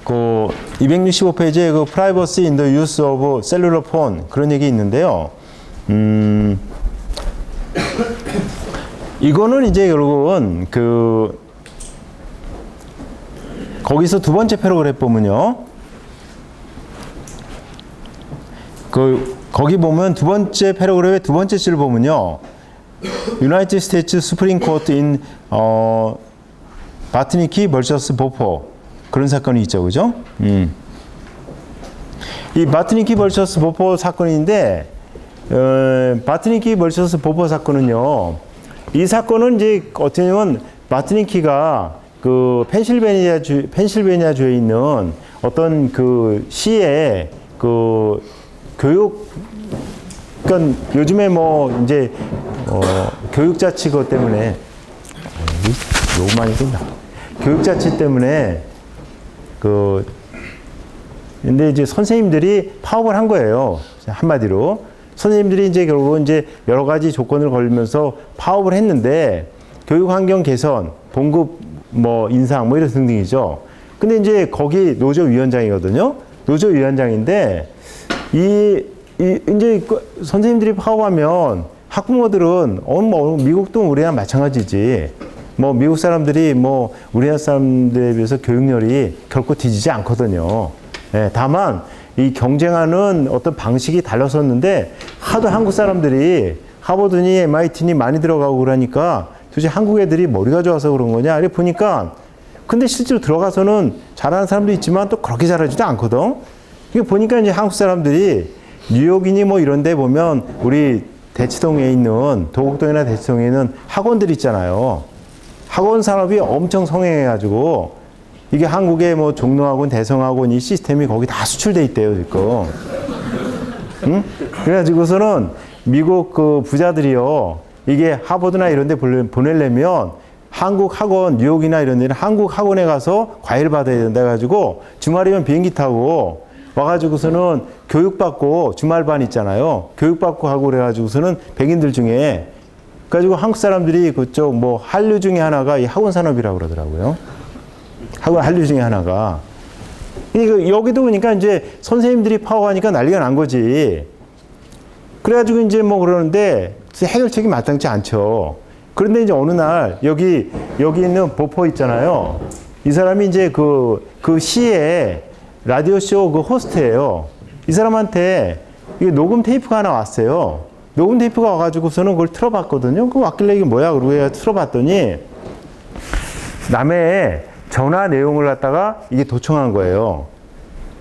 그 265페이지에 그 Privacy in the Use of Cellular Phone 그런 얘기 있는데요. 이거는 이제 결국은 그 거기서 두 번째 패러그래프 보면요. 거기 보면 두 번째 패러그래프의 두 번째 줄 보면요. United States Supreme Court in 바트니키 vs 보포 그런 사건이 있죠, 그죠? 이 바트니키 vs 보포 사건인데 바트니키 vs 보포 사건은요. 이 사건은 이제 어떻게 보면 바트니키가 그 펜실베니아주에 있는 어떤 그 시에 그 교육, 그러니까 요즘에 뭐 이제 교육자치 그것 때문에 너무 많이 된다. 교육자치 때문에 근데 이제 선생님들이 파업을 한 거예요. 한마디로 선생님들이 이제 결국은 이제 여러 가지 조건을 걸면서 파업을 했는데 교육 환경 개선, 봉급 뭐 인상 뭐 이런 등등이죠. 근데 이제 거기 노조위원장이거든요. 노조위원장인데 이제 선생님들이 파업하면 학부모들은 미국도 우리랑 마찬가지지. 뭐 미국 사람들이 뭐 우리나라 사람들에 비해서 교육열이 결코 뒤지지 않거든요. 예, 다만 이 경쟁하는 어떤 방식이 달라졌는데 하도 한국 사람들이 하버드니 MIT니 많이 들어가고 그러니까 도대체 한국 애들이 머리가 좋아서 그런 거냐? 이렇게 보니까 근데 실제로 들어가서는 잘하는 사람도 있지만 또 그렇게 잘하지도 않거든. 이게 보니까 이제 한국 사람들이 뉴욕이니 뭐 이런 데 보면 우리 대치동에 있는 도곡동이나 대치동에 있는 학원들 있잖아요. 학원 산업이 엄청 성행해가지고 이게 한국의 뭐 종로학원, 대성학원 이 시스템이 거기 다 수출돼 있대요, 지금. 응? 그래가지고서는 미국 그 부자들이요. 이게 하버드나 이런 데 보내려면 한국 학원, 뉴욕이나 이런 데는 한국 학원에 가서 과외를 받아야 된다 해가지고 주말이면 비행기 타고 와가지고서는 교육받고 주말반 있잖아요. 교육받고 하고 그래가지고서는 백인들 중에 그래가지고 한국 사람들이 그쪽 뭐 한류 중에 하나가 이 학원 산업이라고 그러더라고요. 한류 중에 하나가. 여기도 보니까 이제 선생님들이 파업하니까 난리가 난 거지. 그래가지고 이제 뭐 그러는데 해결책이 마땅치 않죠. 그런데 이제 어느 날 여기 있는 보포 있잖아요. 이 사람이 이제 그 시에 라디오쇼 그 호스트예요. 이 사람한테 이게 녹음 테이프가 하나 왔어요. 녹음 테이프가 와가지고서는 그걸 틀어봤거든요. 그 왔길래 이게 뭐야? 그러고 틀어봤더니 남의 전화 내용을 갖다가 이게 도청한 거예요.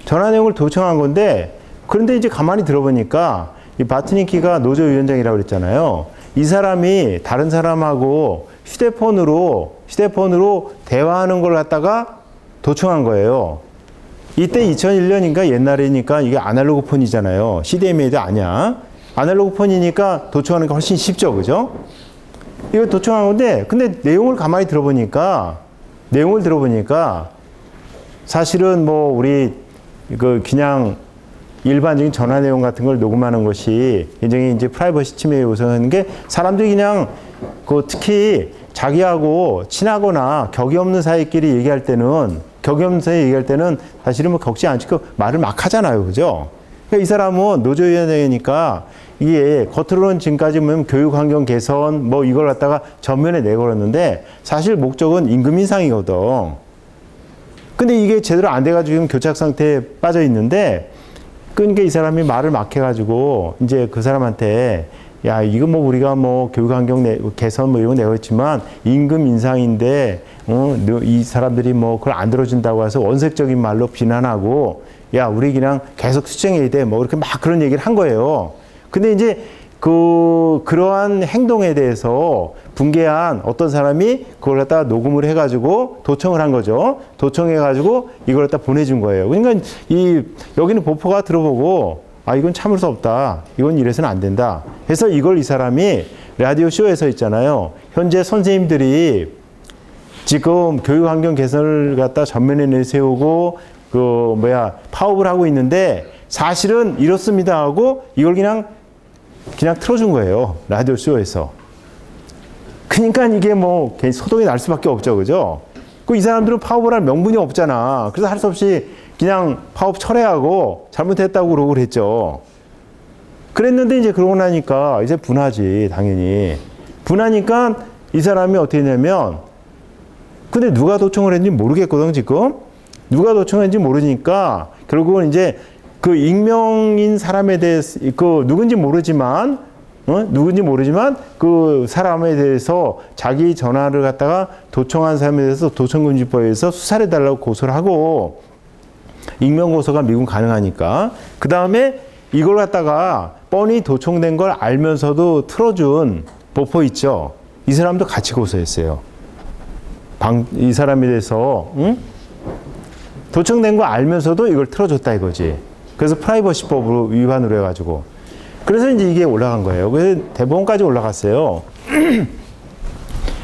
전화 내용을 도청한 건데 그런데 이제 가만히 들어보니까 이 바트니키가 노조위원장이라고 그랬잖아요. 이 사람이 다른 사람하고 휴대폰으로 대화하는 걸 갖다가 도청한 거예요. 이때 2001년인가 옛날이니까 이게 아날로그 폰이잖아요. CDMA도 아니야. 아날로그 폰이니까 도청하는 게 훨씬 쉽죠. 그죠? 이거 도청한 건데 근데 내용을 가만히 들어보니까 사실은 뭐 우리 그냥 일반적인 전화 내용 같은 걸 녹음하는 것이 굉장히 이제 프라이버시 침해에 우선하는 게 사람들이 그냥 특히 자기하고 친하거나 격이 없는 사이끼리 얘기할 때는 사실은 뭐 격지 않고 말을 막 하잖아요. 그죠? 그러니까 이 사람은 노조위원장이니까 이게 겉으로는 지금까지 보면 교육 환경 개선 뭐 이걸 갖다가 전면에 내걸었는데 사실 목적은 임금 인상이거든. 근데 이게 제대로 안 돼가지고 지금 교착 상태에 빠져 있는데 그러니까 이 사람이 말을 막 해가지고 이제 그 사람한테 야 이거 뭐 우리가 뭐 교육 환경 개선 뭐 이런 거 내었지만 임금 인상인데 이 사람들이 뭐 그걸 안 들어준다고 해서 원색적인 말로 비난하고 야 우리 그냥 계속 수정해야 돼 뭐 그렇게 막 그런 얘기를 한 거예요. 근데 이제 그러한 행동에 대해서 분개한 어떤 사람이 그걸 갖다가 녹음을 해가지고 도청을 한 거죠. 도청해가지고 이걸 갖다 보내준 거예요. 그러니까 여기는 보포가 들어보고 아 이건 참을 수 없다. 이건 이래서는 안 된다. 그래서 이걸 이 사람이 라디오 쇼에서 있잖아요. 현재 선생님들이 지금 교육 환경 개선을 갖다 전면에 내세우고 파업을 하고 있는데 사실은 이렇습니다 하고 이걸 그냥 틀어준 거예요. 라디오 쇼에서. 그러니까 이게 뭐 소동이 날 수밖에 없죠. 그죠? 그 이 사람들은 파업을 할 명분이 없잖아. 그래서 할 수 없이 그냥 파업 철회하고 잘못했다고 그러고 그랬죠. 그랬는데 이제 그러고 나니까 이제 분하지, 당연히. 분하니까 이 사람이 어떻게 했냐면, 근데 누가 도청을 했는지 모르겠거든, 지금. 누가 도청했는지 모르니까 결국은 이제 그 익명인 사람에 대해서, 그 누군지 모르지만, 그 사람에 대해서 자기 전화를 갖다가 도청한 사람에 대해서 도청금지법에서 수사를 해달라고 고소를 하고, 익명고소가 미국 가능하니까. 그 다음에 이걸 갖다가 뻔히 도청된 걸 알면서도 틀어준 보포 있죠. 이 사람도 같이 고소했어요. 이 사람에 대해서, 도청된 거 알면서도 이걸 틀어줬다 이거지. 그래서 프라이버시법으로 위반으로 해가지고. 그래서 이제 이게 올라간 거예요. 그래서 대법원까지 올라갔어요.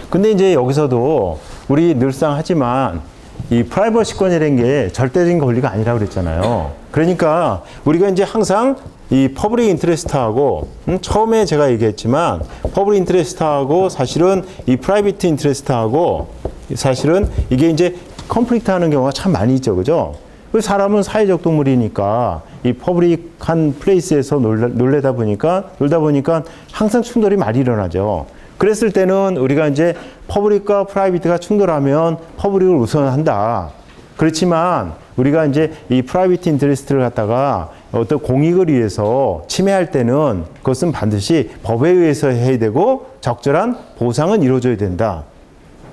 근데 이제 여기서도 우리 늘상 하지만 이 프라이버시권이라는 게 절대적인 권리가 아니라고 그랬잖아요. 그러니까 우리가 이제 항상 이 퍼블릭 인트레스트하고 처음에 제가 얘기했지만 퍼블릭 인트레스트하고 사실은 이 프라이빗 인트레스트하고 사실은 이게 이제 컨플릭트 하는 경우가 참 많이 있죠. 그죠? 사람은 사회적 동물이니까 이 퍼블릭한 플레이스에서 놀다 보니까 항상 충돌이 많이 일어나죠. 그랬을 때는 우리가 이제 퍼블릭과 프라이빗가 충돌하면 퍼블릭을 우선한다. 그렇지만 우리가 이제 이 프라이빗 인트레스트를 갖다가 어떤 공익을 위해서 침해할 때는 그것은 반드시 법에 의해서 해야 되고 적절한 보상은 이루어져야 된다.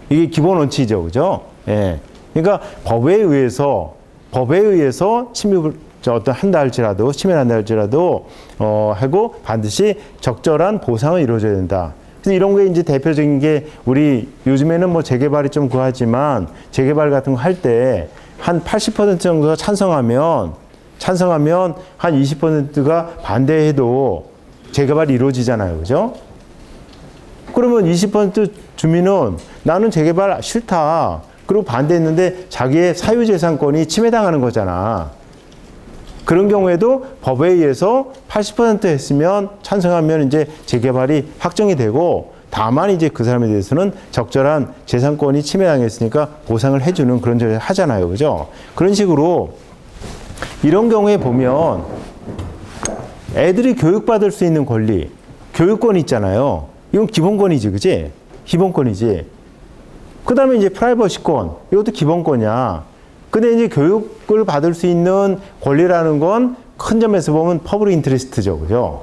이게 기본 원칙이죠. 그죠? 예. 그러니까 법에 의해서 침입을 어떤 한다 할지라도 침해를 한다 할지라도 하고 반드시 적절한 보상을 이루어져야 된다. 그래서 이런 게 이제 대표적인 게 우리 요즘에는 뭐 재개발이 좀 그하지만 재개발 같은 거 할 때 한 80% 정도가 찬성하면 한 20%가 반대해도 재개발이 이루어지잖아요. 그죠? 그러면 20% 주민은 나는 재개발 싫다. 그리고 반대했는데 자기의 사유재산권이 침해당하는 거잖아. 그런 경우에도 법에 의해서 80% 했으면 찬성하면 이제 재개발이 확정이 되고 다만 이제 그 사람에 대해서는 적절한 재산권이 침해당했으니까 보상을 해주는 그런 절차를 하잖아요. 그죠? 그런 식으로 이런 경우에 보면 애들이 교육받을 수 있는 권리, 교육권이 있잖아요. 이건 기본권이지, 그지? 기본권이지. 그 다음에 이제 프라이버시권, 이것도 기본권이야. 근데 이제 교육을 받을 수 있는 권리라는 건 큰 점에서 보면 퍼블릭 인트레스트죠. 그죠?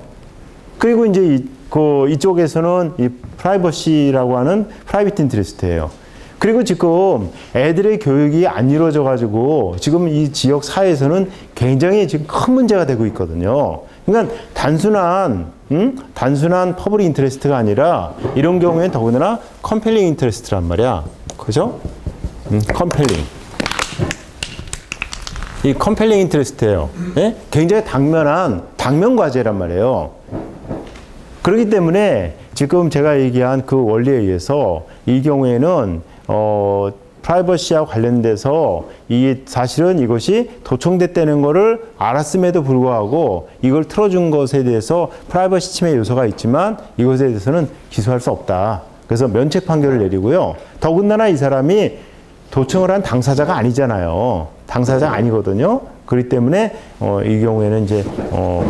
그리고 이제 이쪽에서는 이 프라이버시라고 하는 프라이빗 인트레스트예요. 그리고 지금 애들의 교육이 안 이루어져 가지고 지금 이 지역 사회에서는 굉장히 지금 큰 문제가 되고 있거든요. 그러니까 단순한 퍼블릭 인트레스트가 아니라 이런 경우에는 더군다나 컴펠링 인트레스트란 말이야. 그죠? 컴펠링. 이 컴펠링 인트레스트예요. 예? 굉장히 당면 과제란 말이에요. 그렇기 때문에 지금 제가 얘기한 그 원리에 의해서 이 경우에는 프라이버시와 관련돼서 사실은 이것이 도청됐다는 거를 알았음에도 불구하고 이걸 틀어준 것에 대해서 프라이버시 침해 요소가 있지만 이것에 대해서는 기소할 수 없다. 그래서 면책 판결을 내리고요. 더군다나 이 사람이 도청을 한 당사자가 아니잖아요. 당사자 아니거든요. 그렇기 때문에 이 경우에는 이제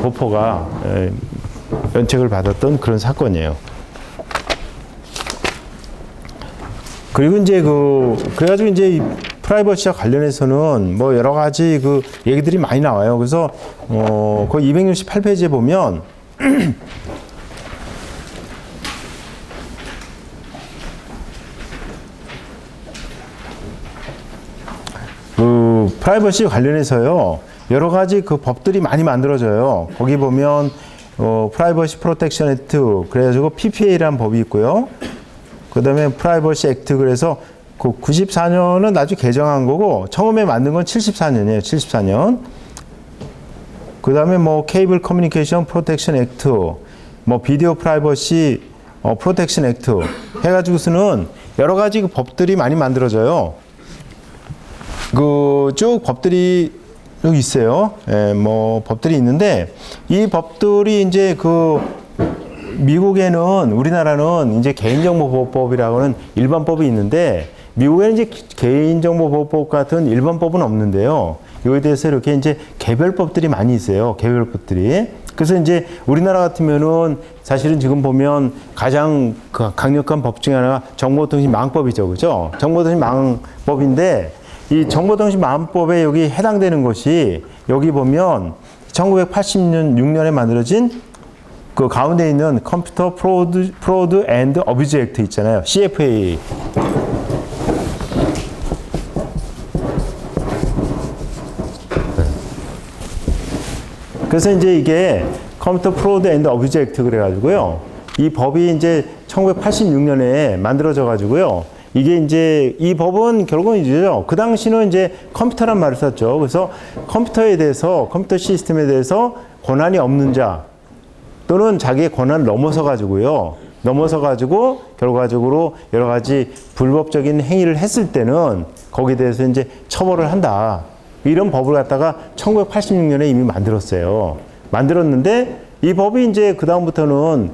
보포가 면책을 받았던 그런 사건이에요. 그리고 이제 그래가지고 이제 프라이버시와 관련해서는 뭐 여러 가지 얘기들이 많이 나와요. 그래서 거의 268페이지에 보면 프라이버시 관련해서요. 여러 가지 법들이 많이 만들어져요. 거기 보면 프라이버시 프로텍션 액트 그래가지고 PPA라는 법이 있고요. 그 다음에 프라이버시 액트 그래서 94년은 나중에 개정한 거고 처음에 만든 건 74년이에요. 74년. 그 다음에 케이블 커뮤니케이션 프로텍션 액트, 비디오 프라이버시 프로텍션 액트 해가지고서는 여러 가지 법들이 많이 만들어져요. 쭉 법들이 여기 있어요. 예, 법들이 있는데 이 법들이 이제 미국에는 우리나라는 이제 개인정보보호법이라고 하는 일반법이 있는데 미국에는 이제 개인정보보호법 같은 일반법은 없는데요. 이거에 대해서 이렇게 이제 개별법들이 많이 있어요. 개별법들이. 그래서 이제 우리나라 같으면은 사실은 지금 보면 가장 강력한 법 중에 하나가 정보통신망법이죠. 그죠? 정보통신망법인데 이 정보통신망법에 여기 해당되는 것이 여기 보면 1986년에 만들어진 그 가운데 있는 컴퓨터 프로드 앤드 어뷰즈 액트 있잖아요. CFA. 그래서 이제 이게 컴퓨터 프로드 앤드 어뷰즈 액트 그래가지고요. 이 법이 이제 1986년에 만들어져 가지고요. 이게 이제 이 법은 결국은 이제요. 그 당시는 이제 컴퓨터란 말을 썼죠. 그래서 컴퓨터에 대해서 컴퓨터 시스템에 대해서 권한이 없는 자 또는 자기의 권한을 넘어서 가지고요. 넘어서 가지고 결과적으로 여러 가지 불법적인 행위를 했을 때는 거기에 대해서 이제 처벌을 한다. 이런 법을 갖다가 1986년에 이미 만들었어요. 만들었는데 이 법이 이제 그다음부터는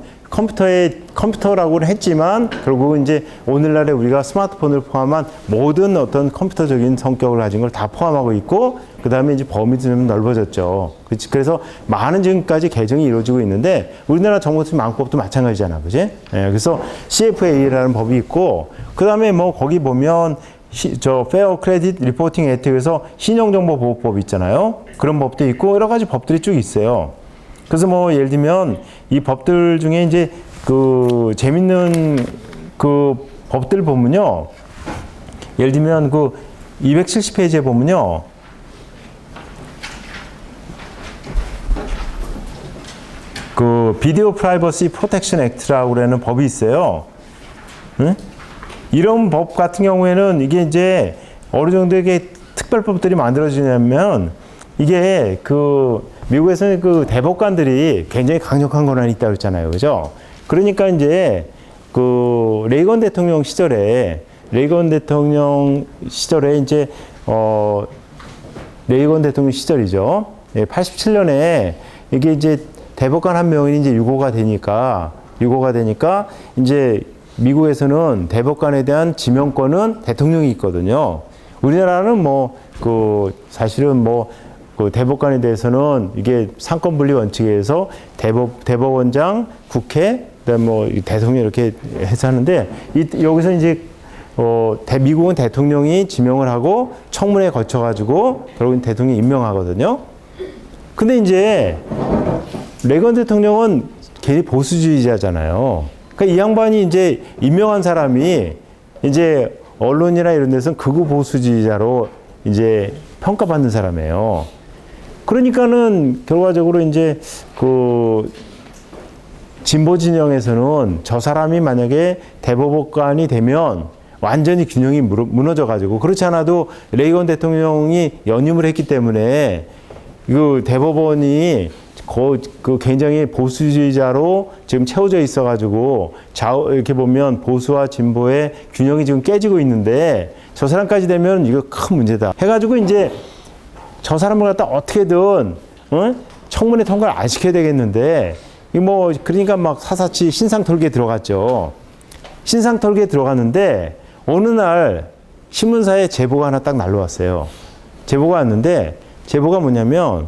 컴퓨터라고는 했지만 결국은 이제 오늘날에 우리가 스마트폰을 포함한 모든 어떤 컴퓨터적인 성격을 가진 걸 다 포함하고 있고 그 다음에 이제 범위도 좀 넓어졌죠. 그래서 많은 지금까지 개정이 이루어지고 있는데 우리나라 정보통신망법도 마찬가지잖아, 그지? 예, 그래서 CFA라는 법이 있고 그 다음에 뭐 거기 보면 Fair Credit Reporting Act에서 신용정보보호법 있잖아요. 그런 법도 있고 여러 가지 법들이 쭉 있어요. 그래서 뭐 예를 들면 이 법들 중에 이제 그 재밌는 그 법들 보면요. 예를 들면 그 270페이지에 보면요. 그 비디오 프라이버시 프로텍션 액트라고 하는 법이 있어요. 응? 이런 법 같은 경우에는 이게 이제 어느 정도의 특별법들이 만들어지냐면 이게 그 미국에서는 그 대법관들이 굉장히 강력한 권한이 있다고 했잖아요. 그죠? 그러니까 이제 그 레이건 대통령 시절에 이제 레이건 대통령 시절이죠. 예, 87년에 이게 이제 대법관 한 명이 이제 유고가 되니까 이제 미국에서는 대법관에 대한 지명권은 대통령이 있거든요. 우리나라는 뭐 그 사실은 뭐 그 대법관에 대해서는 이게 상권 분리 원칙에 의해서 대법원장, 국회, 그다음 뭐 대통령 이렇게 해서 하는데 여기서 이제 미국은 대통령이 지명을 하고 청문회에 거쳐 가지고 결국은 대통령이 임명하거든요. 근데 이제 레이건 대통령은 괜히 보수주의자잖아요. 그러니까 이 양반이 이제 임명한 사람이 이제 언론이나 이런 데서는 극우 보수주의자로 이제 평가받는 사람이에요. 그러니까는 결과적으로 이제 그 진보 진영에서는 저 사람이 만약에 대법관이 되면 완전히 균형이 무너져 가지고 그렇지 않아도 레이건 대통령이 연임을 했기 때문에 그 대법원이 그 굉장히 보수주의자로 지금 채워져 있어가지고 이렇게 보면 보수와 진보의 균형이 지금 깨지고 있는데 저 사람까지 되면 이거 큰 문제다. 해가지고 이제 저 사람을 갖다 어떻게든 청문회 통과를 안 시켜야 되겠는데 뭐 그러니까 막 사사치 신상털기에 들어갔죠. 신상털기에 들어갔는데 어느 날 신문사에 제보가 하나 딱 날라왔어요. 제보가 왔는데 제보가 뭐냐면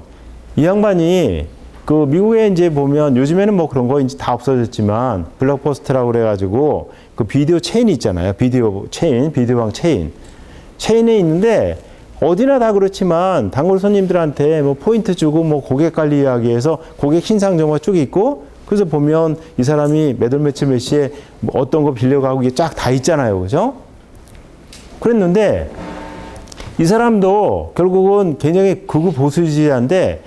이 양반이 그 미국에 이제 보면 요즘에는 뭐 그런 거 이제 다 없어졌지만 블록버스터라고 그래가지고 그 비디오 체인이 있잖아요. 비디오방 체인에 있는데 어디나 다 그렇지만 단골 손님들한테 뭐 포인트 주고 뭐 고객 관리 이야기해서 고객 신상 정보가 쭉 있고 그래서 보면 이 사람이 몇 월 며칠 몇 시에 뭐 어떤 거 빌려가고 이게 쫙 다 있잖아요. 그죠? 그랬는데 이 사람도 결국은 굉장히 극우 보수주의자인데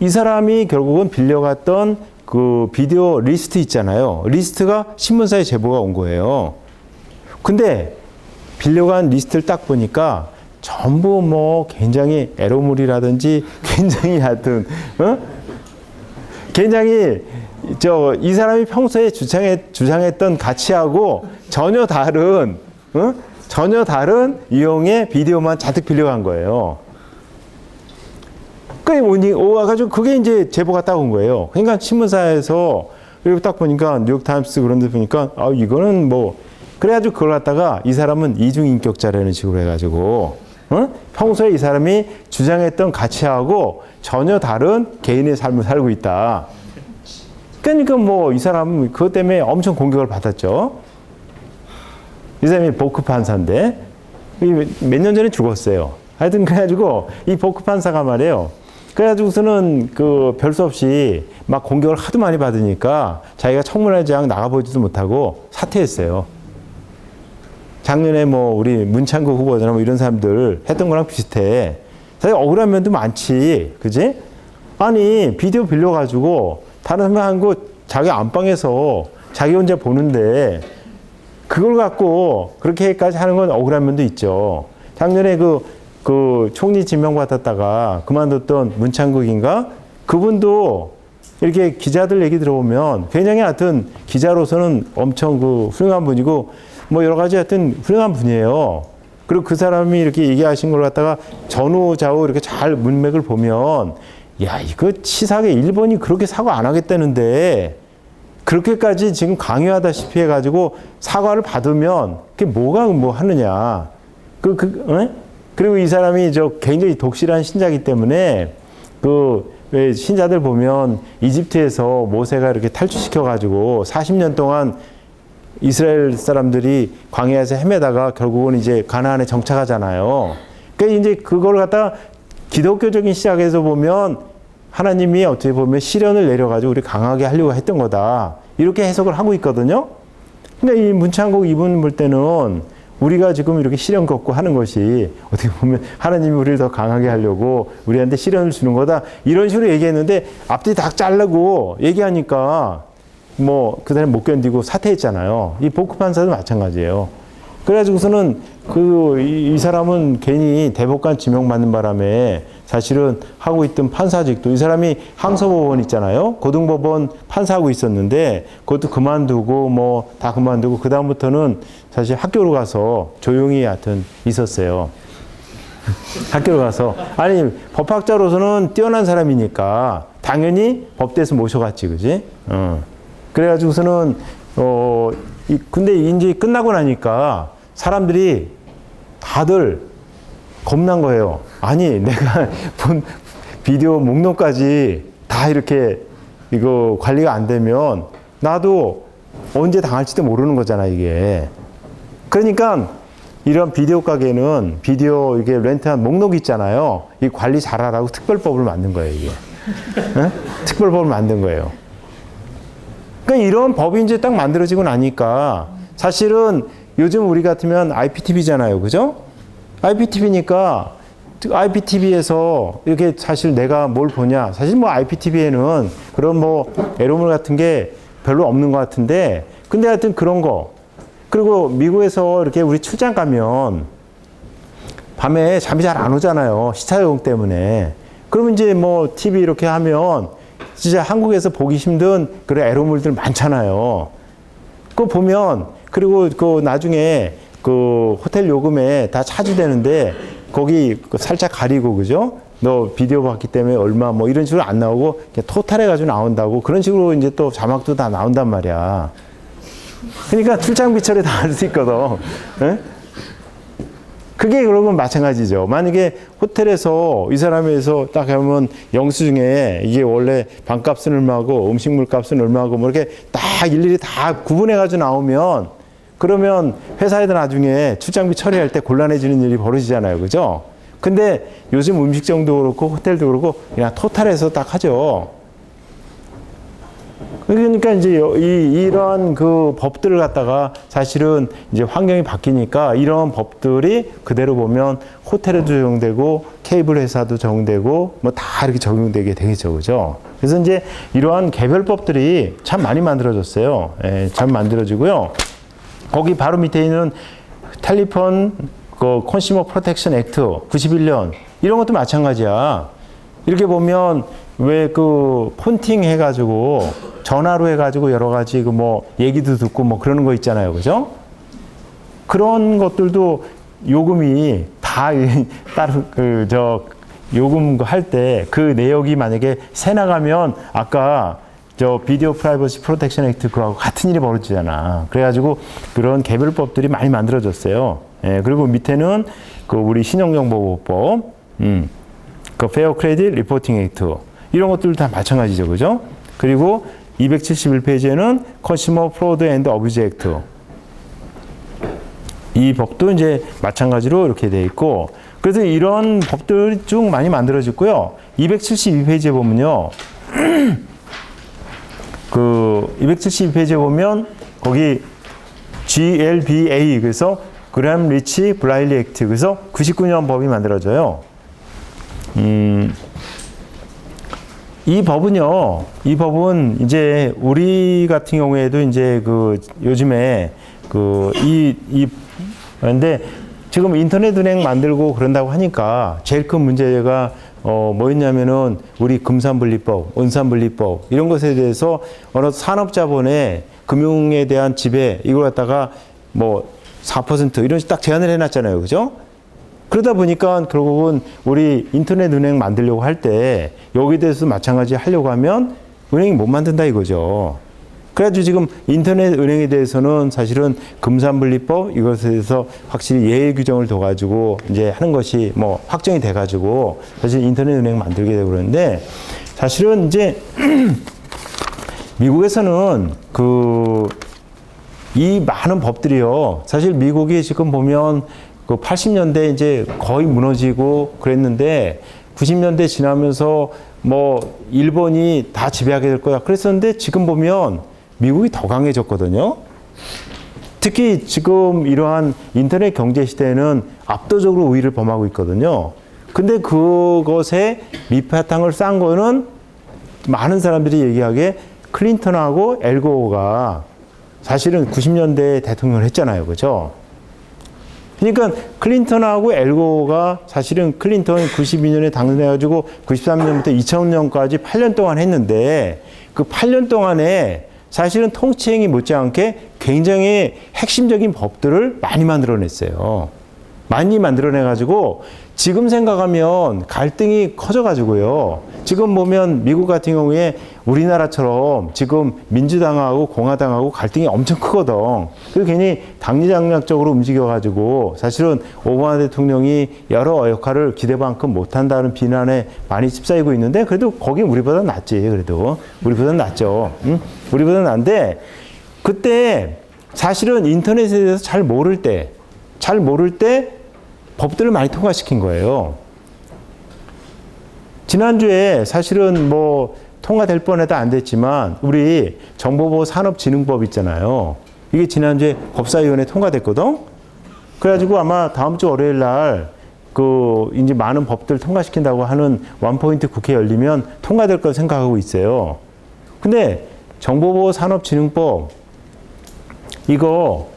이 사람이 결국은 빌려갔던 그 비디오 리스트 있잖아요. 리스트가 신문사에 제보가 온 거예요. 근데 빌려간 리스트를 딱 보니까 전부 뭐 굉장히 에로물이라든지 굉장히 하여튼 굉장히 이 사람이 평소에 주장했던 가치하고 전혀 다른 유형의 비디오만 잔뜩 빌려간 거예요. 그래가지고 그게 이제 제보가 딱 온 거예요. 그러니까 신문사에서 그리고 딱 보니까 뉴욕타임스 그런 데 보니까 이거는 뭐 그래가지고 그걸 갖다가 이 사람은 이중인격자라는 식으로 해가지고, 평소에 이 사람이 주장했던 가치하고 전혀 다른 개인의 삶을 살고 있다. 그러니까 뭐 이 사람은 그것 때문에 엄청 공격을 받았죠. 이 사람이 보크 판사인데, 몇 년 전에 죽었어요. 하여튼 그래가지고 이 보크 판사가 말이에요. 그래가지고서는 그 별 수 없이 막 공격을 하도 많이 받으니까 자기가 청문회장 나가보지도 못하고 사퇴했어요. 작년에 뭐 우리 문창국 후보자나 뭐 이런 사람들 했던 거랑 비슷해. 사실 억울한 면도 많지, 그지? 아니 비디오 빌려가지고 다른 사람하고 자기 안방에서 자기 혼자 보는데 그걸 갖고 그렇게까지 하는 건 억울한 면도 있죠. 작년에 그 총리 지명받았다가 그만뒀던 문창국인가? 그분도 이렇게 기자들 얘기 들어보면 굉장히 하여튼 기자로서는 엄청 그 훌륭한 분이고 뭐 여러 가지 하여튼 훌륭한 분이에요. 그리고 그 사람이 이렇게 얘기하신 걸 갖다가 전후 좌우 이렇게 잘 문맥을 보면 야, 이거 치사하게 일본이 그렇게 사과 안 하겠다는데 그렇게까지 지금 강요하다시피 해가지고 사과를 받으면 그게 뭐가 뭐 하느냐. 그리고 이 사람이 굉장히 독실한 신자이기 때문에 왜 신자들 보면 이집트에서 모세가 이렇게 탈출시켜가지고 40년 동안 이스라엘 사람들이 광야에서 헤매다가 결국은 이제 가나안에 정착하잖아요. 그러니까 이제 그걸 갖다가 기독교적인 시각에서 보면 하나님이 어떻게 보면 시련을 내려가지고 우리 강하게 하려고 했던 거다. 이렇게 해석을 하고 있거든요. 근데 이 문창국 이분 볼 때는 우리가 지금 이렇게 시련 겪고 하는 것이 어떻게 보면 하나님이 우리를 더 강하게 하려고 우리한테 시련을 주는 거다. 이런 식으로 얘기했는데 앞뒤 다 자르고 얘기하니까 뭐 그 사람이 못 견디고 사퇴했잖아요. 이 보크 판사도 마찬가지예요. 그래가지고서는 이 사람은 괜히 대법관 지명받는 바람에 사실은 하고 있던 판사직도 이 사람이 항소법원 있잖아요. 고등법원 판사하고 있었는데 그것도 그만두고 뭐 다 그만두고 그 다음부터는 사실 학교로 가서 조용히 하여튼 있었어요. 학교로 가서 아니 법학자로서는 뛰어난 사람이니까 당연히 법대에서 모셔갔지, 그지? 그래가지고서는 근데 이제 끝나고 나니까 사람들이 다들 겁난 거예요. 아니 내가 본 비디오 목록까지 다 이렇게 이거 관리가 안 되면 나도 언제 당할지도 모르는 거잖아 이게. 그러니까 이런 비디오 가게는 비디오 이게 렌트한 목록 있잖아요. 이 관리 잘하라고 특별법을 만든 거예요 이게. 네? 특별법을 만든 거예요. 그러니까 이런 법이 이제 딱 만들어지고 나니까 사실은 요즘 우리 같으면 IPTV잖아요. 그죠? IPTV니까 IPTV에서 이렇게 사실 내가 뭘 보냐. 사실 뭐 IPTV에는 그런 뭐 에로물 같은 게 별로 없는 것 같은데 근데 하여튼 그런 거. 그리고 미국에서 이렇게 우리 출장 가면 밤에 잠이 잘 안 오잖아요. 시차용 때문에. 그러면 이제 뭐 TV 이렇게 하면 진짜 한국에서 보기 힘든 그런 에로물들 많잖아요. 그거 보면 그리고 그 나중에 그 호텔 요금에 다 차지되는데 거기 살짝 가리고 그죠? 너 비디오 봤기 때문에 얼마 뭐 이런 식으로 안 나오고 그냥 토탈 해가지고 나온다고 그런 식으로 이제 또 자막도 다 나온단 말이야. 그러니까 출장비처리 다 할 수 있거든. 네? 그게 그러면 마찬가지죠. 만약에 호텔에서 이 사람에서 딱 하면 영수증에 이게 원래 방값은 얼마고 음식물 값은 얼마고 뭐 이렇게 딱 일일이 다 구분해가지고 나오면 그러면 회사에도 나중에 출장비 처리할 때 곤란해지는 일이 벌어지잖아요. 그죠? 근데 요즘 음식점도 그렇고 호텔도 그렇고 그냥 토탈해서 딱 하죠. 그러니까 이제 이런 그 법들을 갖다가 사실은 이제 환경이 바뀌니까 이런 법들이 그대로 보면 호텔에도 적용되고 케이블 회사도 적용되고 뭐 다 이렇게 적용되게 되겠죠. 그죠? 그래서 이제 이러한 개별법들이 참 많이 만들어졌어요. 예, 잘 만들어지고요. 거기 바로 밑에 있는 텔리폰 그 컨슈머 프로텍션 액트 91년 이런 것도 마찬가지야. 이렇게 보면 왜 그 폰팅 해가지고 전화로 해가지고 여러 가지 그 뭐 얘기도 듣고 뭐 그러는 거 있잖아요, 그죠? 그런 것들도 요금이 다 따로 요금 할 때 그 내역이 만약에 새 나가면 아까 저 비디오 프라이버시 프로텍션 액트 그거하고 같은 일이 벌어지잖아. 그래가지고 그런 개별법들이 많이 만들어졌어요. 예, 그리고 밑에는 그 우리 신용정보보호법, 그 페어 크레딧 리포팅 액트 이런 것들 다 마찬가지죠, 그죠? 그리고 271페이지에는 컨슈머 프로드 앤드 어뷰즈 액트 이 법도 이제 마찬가지로 이렇게 돼 있고 그래서 이런 법들이 쭉 많이 만들어졌고요. 272페이지에 보면요. 그 272페이지에 보면 거기 GLBA 그래서 그램 리치 브라일리 액트 그래서 99년 법이 만들어져요. 이 법은 이제 우리 같은 경우에도 이제 그 요즘에 그런데 지금 인터넷 은행 만들고 그런다고 하니까 제일 큰 문제가 뭐였냐면은 우리 금산분리법, 은산분리법 이런 것에 대해서 어느 산업자본의 금융에 대한 지배 이걸 갖다가 뭐 4% 이런 식으로 딱 제한을 해놨잖아요, 그죠? 그러다 보니까 결국은 우리 인터넷 은행 만들려고 할 때 여기에 대해서 마찬가지 하려고 하면 은행이 못 만든다 이거죠. 그래가지고 지금 인터넷 은행에 대해서는 사실은 금산분리법 이것에 대해서 확실히 예외 규정을 둬가지고 이제 하는 것이 뭐 확정이 돼가지고 사실 인터넷 은행 만들게 되고 그러는데 사실은 이제 미국에서는 이 많은 법들이요. 사실 미국이 지금 보면 그 80년대 이제 거의 무너지고 그랬는데 90년대 지나면서 뭐 일본이 다 지배하게 될 거야. 그랬었는데 지금 보면 미국이 더 강해졌거든요. 특히 지금 이러한 인터넷 경제 시대에는 압도적으로 우위를 범하고 있거든요. 근데 그것에 밑바탕을 싼 거는 많은 사람들이 얘기하기에 클린턴하고 엘고어가 사실은 90년대에 대통령을 했잖아요. 그죠? 그러니까 클린턴하고 엘고어가 사실은 클린턴이 92년에 당선해가지고 93년부터 2000년까지 8년 동안 했는데 그 8년 동안에 사실은 통치행위 못지않게 굉장히 핵심적인 법들을 많이 만들어냈어요. 많이 만들어내가지고 지금 생각하면 갈등이 커져가지고요. 지금 보면 미국 같은 경우에 우리나라처럼 지금 민주당하고 공화당하고 갈등이 엄청 크거든. 그래서 괜히 당리장략적으로 움직여가지고 사실은 오바마 대통령이 여러 역할을 기대만큼 못한다는 비난에 많이 휩싸이고 있는데 그래도 거긴 우리보다 낫지. 그래도 우리보다 낫죠. 응? 우리보다 낫는데 그때 사실은 인터넷에 대해서 잘 모를 때 법들을 많이 통과시킨 거예요. 지난주에 사실은 뭐 통과될 뻔해도 안 됐지만 우리 정보보호 산업진흥법 있잖아요. 이게 지난주에 법사위원회 통과됐거든. 그래가지고 아마 다음 주 월요일 날 이제 많은 법들 통과시킨다고 하는 원포인트 국회 열리면 통과될 걸 생각하고 있어요. 근데 정보보호 산업진흥법 이거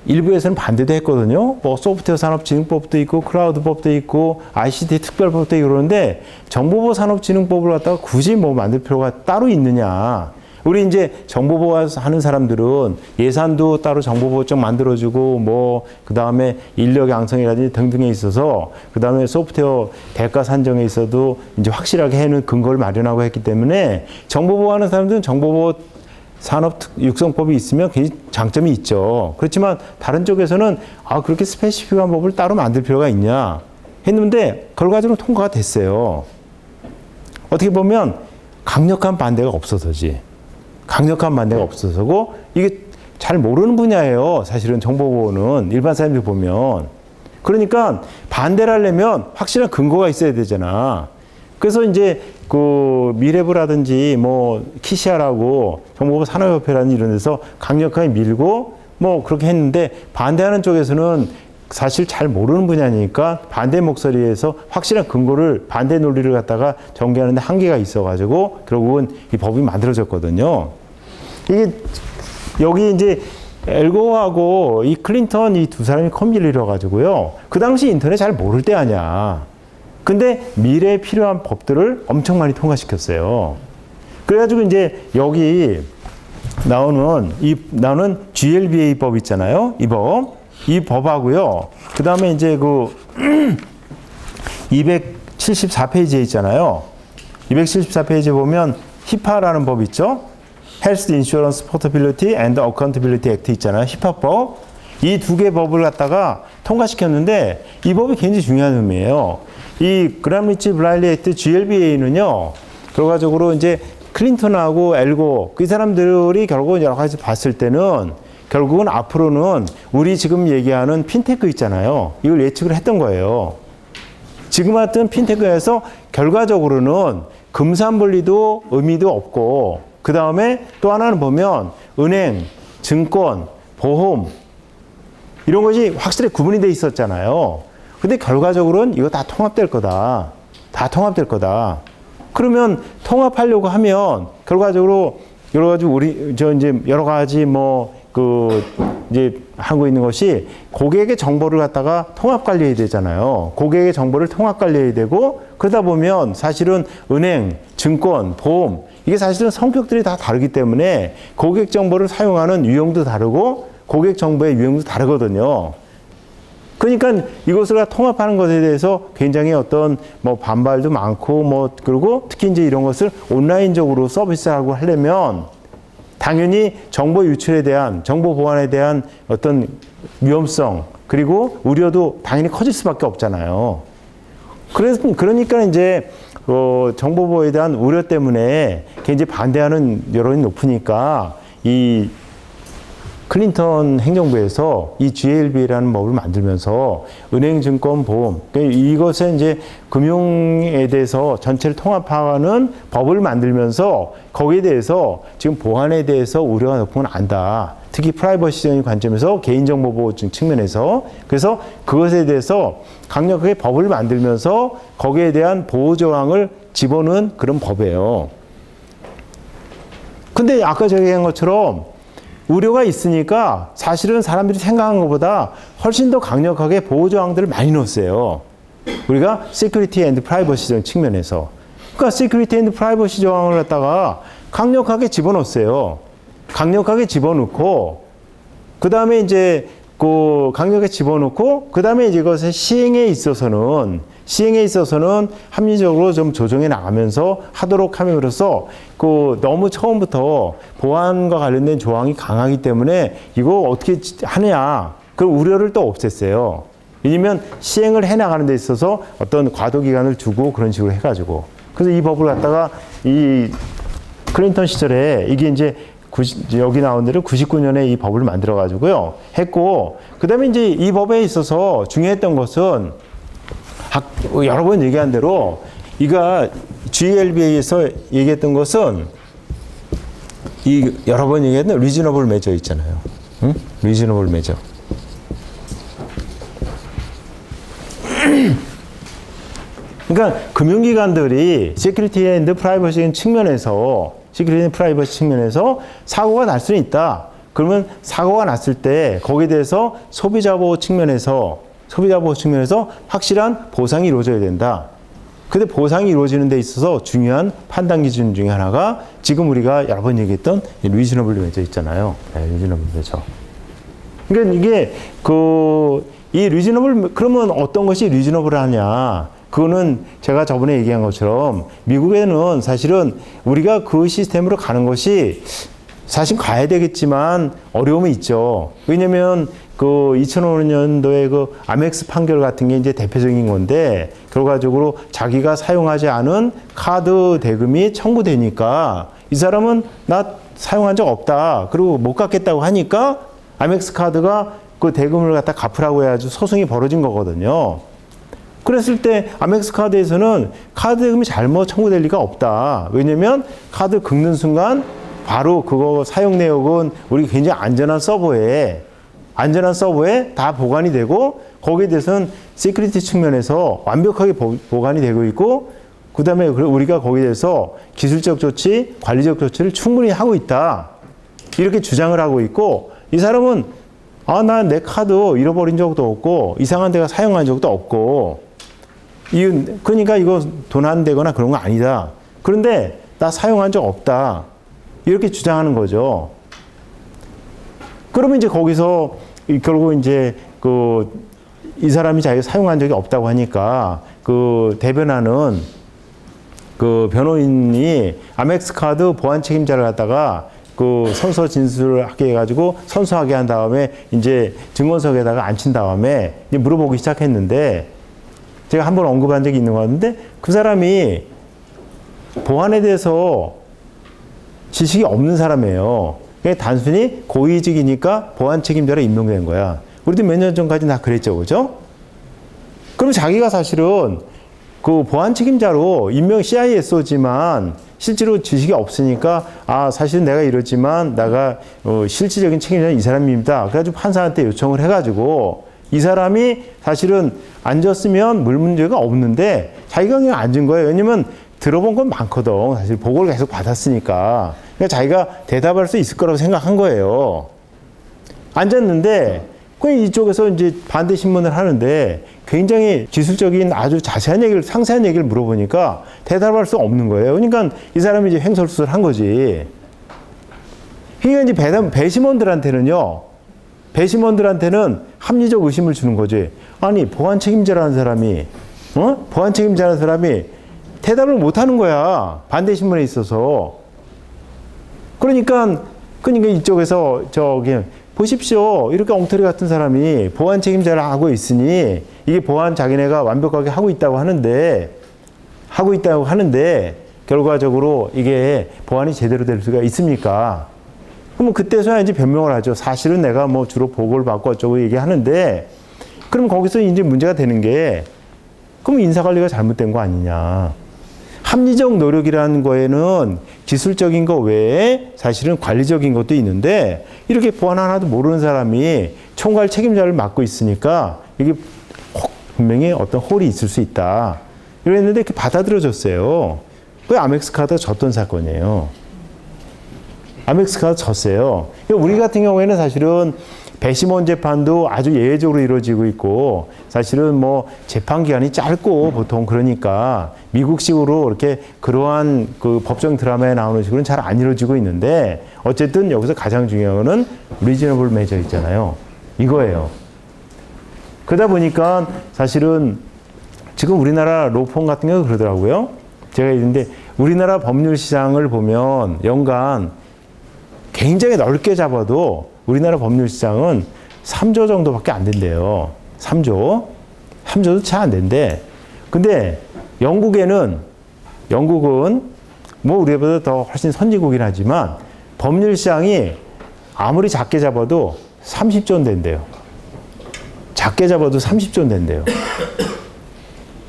일부에서는 반대도 했거든요. 뭐 소프트웨어 산업진흥법도 있고 클라우드법도 있고 ICT 특별법도 있고 그러는데 정보보호 산업진흥법을 갖다가 굳이 뭐 만들 필요가 따로 있느냐. 우리 이제 정보보호 하는 사람들은 예산도 따로 정보보호청 만들어주고 뭐 그다음에 인력 양성이라든지 등등에 있어서 그다음에 소프트웨어 대가 산정에 있어도 이제 확실하게 해는 근거를 마련하고 했기 때문에 정보보호 하는 사람들은 정보보호 산업 육성법이 있으면 굉장히 장점이 있죠. 그렇지만 다른 쪽에서는 그렇게 스페시픽한 법을 따로 만들 필요가 있냐 했는데 결과적으로 통과가 됐어요. 어떻게 보면 강력한 반대가 없어서지. 강력한 반대가 없어서고 이게 잘 모르는 분야예요. 사실은 정보보호는 일반 사람들이 보면. 그러니까 반대를 하려면 확실한 근거가 있어야 되잖아. 그래서 이제 미래부라든지 뭐 키시아라고 정보보호 산업협회라는 이런 데서 강력하게 밀고 뭐 그렇게 했는데 반대하는 쪽에서는 사실 잘 모르는 분야니까 반대 목소리에서 확실한 근거를 반대 논리를 갖다가 전개하는데 한계가 있어가지고 결국은 이 법이 만들어졌거든요. 이게 여기 이제 엘고하고 이 클린턴 이 두 사람이 컴비를 이뤄가지고요. 그 당시 인터넷 잘 모를 때 아니야. 근데 미래에 필요한 법들을 엄청 많이 통과시켰어요. 그래가지고 이제 여기 나오는 GLBA 법 있잖아요. 이 법하고요. 그 다음에 이제 274페이지에 있잖아요. 274페이지에 보면 히파라는 법 있죠. Health Insurance Portability and Accountability Act 있잖아요. 힙합법. 이 두 개 법을 갖다가 통과시켰는데 이 법이 굉장히 중요한 의미예요. 이 그람리치 블라일리 액트 GLBA는요. 결과적으로 이제 클린턴하고 엘고 그 사람들이 결국은 여러 가지 봤을 때는 결국은 앞으로는 우리 지금 얘기하는 핀테크 있잖아요. 이걸 예측을 했던 거예요. 지금 같은 핀테크에서 결과적으로는 금산분리도 의미도 없고 그 다음에 또 하나는 보면 은행, 증권, 보험 이런 것이 확실히 구분이 돼 있었잖아요. 근데 결과적으로는 이거 다 통합될 거다. 다 통합될 거다. 그러면 통합하려고 하면 결과적으로 여러 가지 이제 여러 가지 이제 하고 있는 것이 고객의 정보를 갖다가 통합 관리해야 되잖아요. 고객의 정보를 통합 관리해야 되고 그러다 보면 사실은 은행, 증권, 보험 이게 사실은 성격들이 다 다르기 때문에 고객 정보를 사용하는 유형도 다르고 고객 정보의 유형도 다르거든요. 그러니까 이것을 통합하는 것에 대해서 굉장히 어떤 반발도 많고 그리고 특히 이제 이런 것을 온라인적으로 서비스하고 하려면 당연히 정보 유출에 대한 정보 보안에 대한 어떤 위험성 그리고 우려도 당연히 커질 수밖에 없잖아요. 그러니까 이제 정보 보호에 대한 우려 때문에 굉장히 반대하는 여론이 높으니까 이 클린턴 행정부에서 이 GLB라는 법을 만들면서 은행, 증권, 보험 이것에 이제 금융에 대해서 전체를 통합하는 법을 만들면서 거기에 대해서 지금 보안에 대해서 우려가 높은 건 안다. 특히 프라이버시적인 관점에서 개인정보 보호증 측면에서 그래서 그것에 대해서 강력하게 법을 만들면서 거기에 대한 보호 조항을 집어넣은 그런 법이에요. 근데 아까 제가 얘기한 것처럼 우려가 있으니까 사실은 사람들이 생각한 것보다 훨씬 더 강력하게 보호조항들을 많이 넣었어요. 우리가 시큐리티 앤드 프라이버시적인 측면에서. 그러니까 시큐리티 앤드 프라이버시 조항을 갖다가 강력하게 집어넣었어요. 강력하게 집어넣고 그 다음에 이제 강력하게 집어넣고 그 다음에 이것의 시행에 있어서는 합리적으로 좀 조정해 나가면서 하도록 함으로써 너무 처음부터 보안과 관련된 조항이 강하기 때문에 이거 어떻게 하느냐 그 우려를 또 없앴어요. 왜냐면 시행을 해 나가는 데 있어서 어떤 과도 기간을 두고 그런 식으로 해가지고 그래서 이 법을 갖다가 이 클린턴 시절에 이게 이제 여기 나온 대로 99년에 이 법을 만들어 가지고요 했고 그 다음에 이제 이 법에 있어서 중요했던 것은 여러 번 얘기한 대로 이가 GLBA에서 얘기했던 것은 이 여러 번 얘기했던 리즈너블 메저 있잖아요. 응? 리즈너블 메저. 그러니까 금융기관들이 시큐리티 앤드 프라이버시 측면에서 사고가 날 수는 있다. 그러면 사고가 났을 때 거기에 대해서 소비자 보호 측면에서 확실한 보상이 이루어져야 된다. 근데 보상이 이루어지는 데 있어서 중요한 판단 기준 중에 하나가 지금 우리가 여러 번 얘기했던 리즈너블 메저 있잖아요. 네, 리즈너블 메저. 그러니까 이게 이 리즈너블 그러면 어떤 것이 리즈너블하냐? 그거는 제가 저번에 얘기한 것처럼 미국에는 사실은 우리가 그 시스템으로 가는 것이 사실 가야 되겠지만 어려움이 있죠. 왜냐면 2005년도에 아멕스 판결 같은 게 이제 대표적인 건데 결과적으로 자기가 사용하지 않은 카드 대금이 청구되니까 이 사람은 나 사용한 적 없다. 그리고 못 갚겠다고 하니까 아멕스 카드가 그 대금을 갖다 갚으라고 해가지고 소송이 벌어진 거거든요. 그랬을 때 아멕스 카드에서는 카드 대금이 잘못 청구될 리가 없다. 왜냐면 카드 긁는 순간 바로 그거 사용 내역은 우리 굉장히 안전한 서버에 다 보관이 되고 거기에 대해서는 시큐리티 측면에서 완벽하게 보관이 되고 있고 그 다음에 우리가 거기에 대해서 기술적 조치, 관리적 조치를 충분히 하고 있다. 이렇게 주장을 하고 있고 이 사람은 난 내 카드 잃어버린 적도 없고 이상한 데가 사용한 적도 없고 그러니까 이거 돈 안 되거나 그런 거 아니다. 그런데 나 사용한 적 없다. 이렇게 주장하는 거죠. 그러면 이제 거기서 결국 이제 이 사람이 자기가 사용한 적이 없다고 하니까 대변하는 변호인이 아멕스 카드 보안 책임자를 갖다가 그 선서 진술하게 해가지고 선서하게 한 다음에 이제 증언석에다가 앉힌 다음에 이제 물어보기 시작했는데 제가 한번 언급한 적이 있는 것 같은데 그 사람이 보안에 대해서 지식이 없는 사람이에요. 그냥 단순히 고위직이니까 보안 책임자로 임명된 거야. 우리도 몇 년 전까지 다 그랬죠, 그죠? 그럼 자기가 사실은 그 보안 책임자로 임명 CISO지만 실제로 지식이 없으니까 아 사실은 내가 이러지만 내가 실질적인 책임자는 이 사람입니다. 그래가지고 판사한테 요청을 해가지고 이 사람이 사실은 앉았으면 물 문제가 없는데 자기가 그냥 앉은 거예요. 왜냐면 들어본 건 많거든. 사실 보고를 계속 받았으니까. 그러니까 자기가 대답할 수 있을 거라고 생각한 거예요. 앉았는데 그 이쪽에서 이제 반대 신문을 하는데 굉장히 기술적인 아주 자세한 얘기를 상세한 얘기를 물어보니까 대답할 수 없는 거예요. 그러니까 이 사람이 이제 횡설수설 한 거지. 그러니까 이제 배심원들한테는 합리적 의심을 주는 거지. 아니 보안 책임자라는 사람이 보안 책임자라는 사람이 대답을 못 하는 거야. 반대 신문에 있어서. 그러니까 이쪽에서 저기 보십시오. 이렇게 엉터리 같은 사람이 보안 책임자를 하고 있으니 이게 보안 자기네가 완벽하게 하고 있다고 하는데 결과적으로 이게 보안이 제대로 될 수가 있습니까? 그러면 그때서야 이제 변명을 하죠. 사실은 내가 뭐 주로 보고를 받고 어쩌고 얘기하는데 그럼 거기서 이제 문제가 되는 게 그럼 인사관리가 잘못된 거 아니냐. 합리적 노력이라는 거에는 기술적인 거 외에 사실은 관리적인 것도 있는데 이렇게 보안 하나도 모르는 사람이 총괄 책임자를 맡고 있으니까 이게 분명히 어떤 홀이 있을 수 있다. 이랬는데 이렇게 받아들여졌어요. 그게 아멕스카드가 졌던 사건이에요. 아멕스카드가 졌어요. 우리 같은 경우에는 사실은 배심원 재판도 아주 예외적으로 이루어지고 있고 사실은 뭐 재판 기간이 짧고 보통 그러니까 미국식으로 이렇게 그러한 그 법정 드라마에 나오는 식으로는 잘 안 이루어지고 있는데 어쨌든 여기서 가장 중요한 거는 리저너블 메저 있잖아요. 이거예요. 그러다 보니까 사실은 지금 우리나라 로펌 같은 경우 그러더라고요. 제가 있는데 우리나라 법률 시장을 보면 연간 굉장히 넓게 잡아도 우리나라 법률 시장은 3조 정도밖에 안 된대요. 3조. 3조도 잘 안 된대. 근데 영국은 뭐 우리보다 더 훨씬 선진국이긴 하지만 법률 시장이 아무리 작게 잡아도 30조는 된대요. 작게 잡아도 30조는 된대요.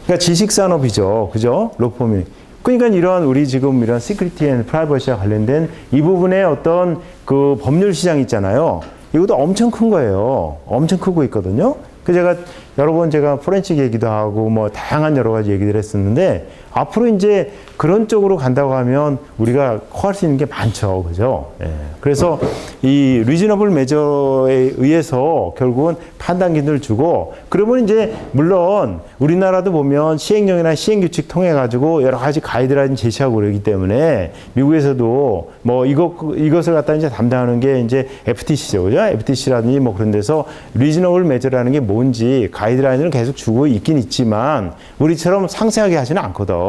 그러니까 지식산업이죠. 그죠? 로펌이. 그러니까 우리 지금 이런 시큐리티 앤 프라이버시와 관련된 이 부분의 어떤 그 법률 시장 있잖아요. 이것도 엄청 큰 거예요. 엄청 크고 있거든요. 여러 번 제가 포렌식 얘기도 하고 뭐 다양한 여러 가지 얘기를 했었는데 앞으로 이제 그런 쪽으로 간다고 하면 우리가 코할 수 있는 게 많죠. 그죠? 예. 그래서 이 리저너블 메저에 의해서 결국은 판단 기준을 주고 그러면 이제 물론 우리나라도 보면 시행령이나 시행규칙 통해 가지고 여러 가지 가이드라인 제시하고 그러기 때문에 미국에서도 뭐 이것을 갖다 이제 담당하는 게 이제 FTC죠. 그죠? FTC라든지 뭐 그런 데서 리저너블 메저라는 게 뭔지 가이드라인을 계속 주고 있긴 있지만 우리처럼 상세하게 하지는 않거든.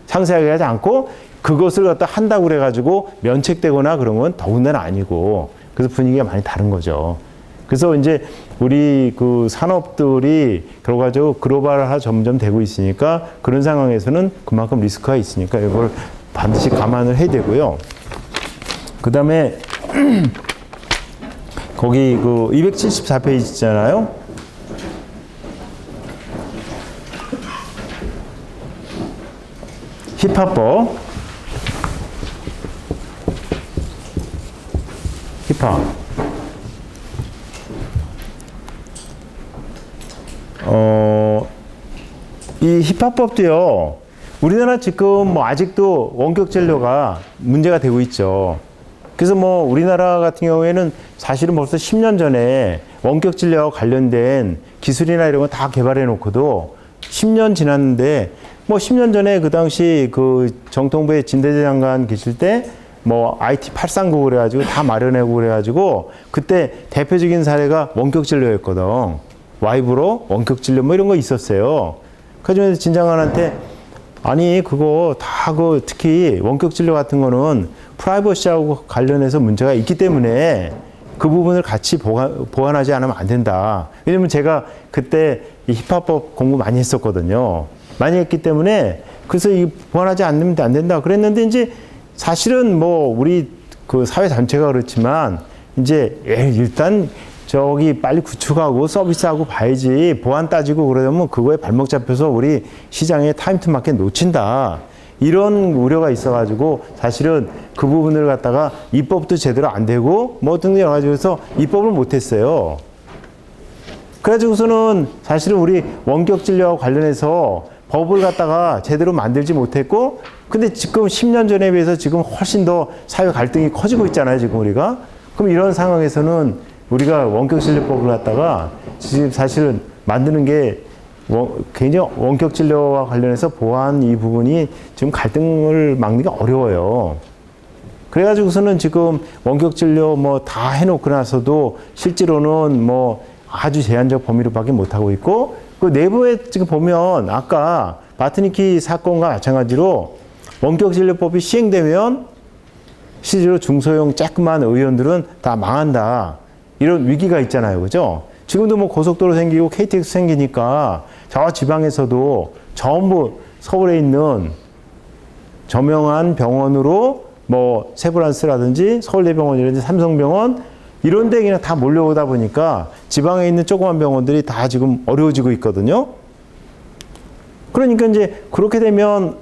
상세하게 하지 않고 그것을 갖다 한다고 그래가지고 면책되거나 그런 건 더군다나 아니고 그래서 분위기가 많이 다른 거죠. 그래서 이제 우리 그 산업들이 결과적으로 글로벌화 점점 되고 있으니까 그런 상황에서는 그만큼 리스크가 있으니까 이걸 반드시 감안을 해야 되고요. 그 다음에 거기 그 274페이지 있잖아요. 힙합법. 힙합. 이 힙합법도요, 우리나라 지금 뭐 아직도 원격 진료가 문제가 되고 있죠. 그래서 뭐 우리나라 같은 경우에는 사실은 벌써 10년 전에 원격 진료와 관련된 기술이나 이런 거 다 개발해 놓고도 10년 지났는데 뭐 10년 전에 그 당시 그 정통부의 진대재 장관 계실 때 뭐 IT 839 그래가지고 다 마련하고 그래가지고 그때 대표적인 사례가 원격 진료였거든. 와이브로 원격 진료 뭐 이런 거 있었어요. 그중에서 진 장관한테 아니 그거 다 그 특히 원격 진료 같은 거는 프라이버시하고 관련해서 문제가 있기 때문에 그 부분을 같이 보완하지 않으면 안 된다. 왜냐면 제가 그때 이 힙합법 공부 많이 했었거든요. 많이 했기 때문에 그래서 이 보완하지 않으면 안 된다 그랬는데 이제 사실은 뭐 우리 그 사회 전체가 그렇지만 이제 일단 저기 빨리 구축하고 서비스하고 봐야지 보안 따지고 그러면 그거에 발목 잡혀서 우리 시장에 타임 투 마켓 놓친다. 이런 우려가 있어가지고 사실은 그 부분을 갖다가 입법도 제대로 안 되고 뭐 등등 여러 가지 해서 입법을 못했어요. 그래가지고서는 사실은 우리 원격 진료와 관련해서 법을 갖다가 제대로 만들지 못했고 근데 지금 10년 전에 비해서 지금 훨씬 더 사회 갈등이 커지고 있잖아요. 지금 우리가. 그럼 이런 상황에서는 우리가 원격 진료법을 갖다가 지금 사실은 만드는 게 굉장히 원격 진료와 관련해서 보안 이 부분이 지금 갈등을 막기가 어려워요. 그래가지고서는 지금 원격 진료 뭐 다 해놓고 나서도 실제로는 뭐 아주 제한적 범위로밖에 못하고 있고 그 내부에 지금 보면 아까 바트니키 사건과 마찬가지로 원격 진료법이 시행되면 실제로 중소형 쬐끄만 의원들은 다 망한다. 이런 위기가 있잖아요. 그죠? 지금도 뭐 고속도로 생기고 KTX 생기니까 저 지방에서도 전부 서울에 있는 저명한 병원으로 뭐 세브란스라든지 서울대병원이라든지 삼성병원 이런 데 그냥 다 몰려오다 보니까 지방에 있는 조그만 병원들이 다 지금 어려워지고 있거든요. 그러니까 이제 그렇게 되면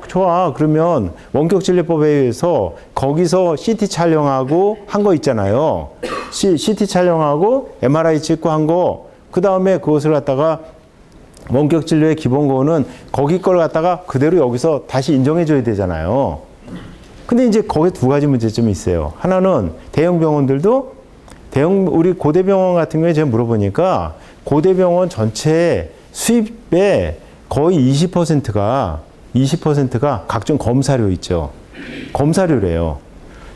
좋아. 그러면 원격진료법에 의해서 거기서 CT 촬영하고 한 거 있잖아요. CT 촬영하고 MRI 찍고 한 거 그 다음에 그것을 갖다가 원격진료의 기본고는 거기 걸 갖다가 그대로 여기서 다시 인정해 줘야 되잖아요. 근데 이제 거기에 두 가지 문제점이 있어요. 하나는 대형 병원들도 우리 고대병원 같은 경우에 제가 물어보니까 고대병원 전체 수입의 거의 20%가 각종 검사료 있죠. 검사료래요.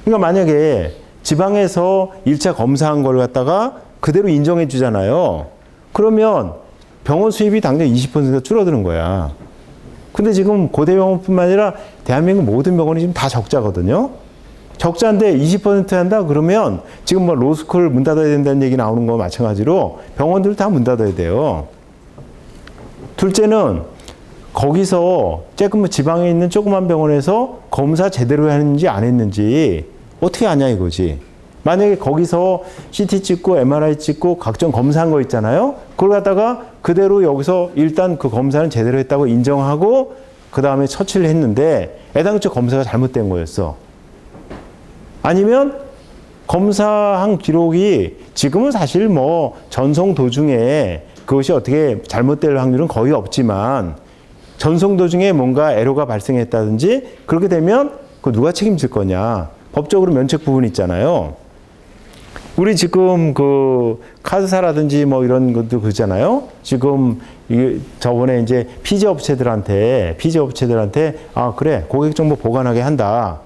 그러니까 만약에 지방에서 1차 검사한 걸 갖다가 그대로 인정해 주잖아요. 그러면 병원 수입이 당장 20%가 줄어드는 거야. 근데 지금 고대병원뿐만 아니라 대한민국 모든 병원이 지금 다 적자거든요. 적자인데 20% 한다 그러면 지금 뭐 로스쿨 문 닫아야 된다는 얘기 나오는 거 마찬가지로 병원들 다 문 닫아야 돼요. 둘째는 거기서 조금 지방에 있는 조그만 병원에서 검사 제대로 했는지 안 했는지 어떻게 아냐 이거지. 만약에 거기서 CT 찍고 MRI 찍고 각종 검사한 거 있잖아요. 그걸 갖다가 그대로 여기서 일단 그 검사는 제대로 했다고 인정하고 그 다음에 처치를 했는데 애당초 검사가 잘못된 거였어. 아니면 검사한 기록이 지금은 사실 뭐 전송 도중에 그것이 어떻게 잘못될 확률은 거의 없지만 전송 도중에 뭔가 에러가 발생했다든지 그렇게 되면 그 누가 책임질 거냐. 법적으로 면책 부분이 있잖아요. 우리 지금 그 카드사라든지 뭐 이런 것도 그러잖아요. 지금 저번에 이제 피지 업체들한테 아 그래 고객 정보 보관하게 한다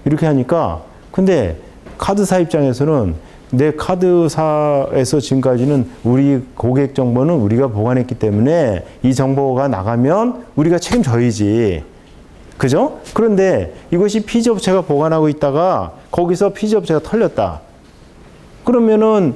이렇게 하니까 근데 카드사 입장에서는 내 카드사에서 지금까지는 우리 고객 정보는 우리가 보관했기 때문에 이 정보가 나가면 우리가 책임져야지. 그죠? 그런데 이것이 피지 업체가 보관하고 있다가 거기서 피지 업체가 털렸다. 그러면은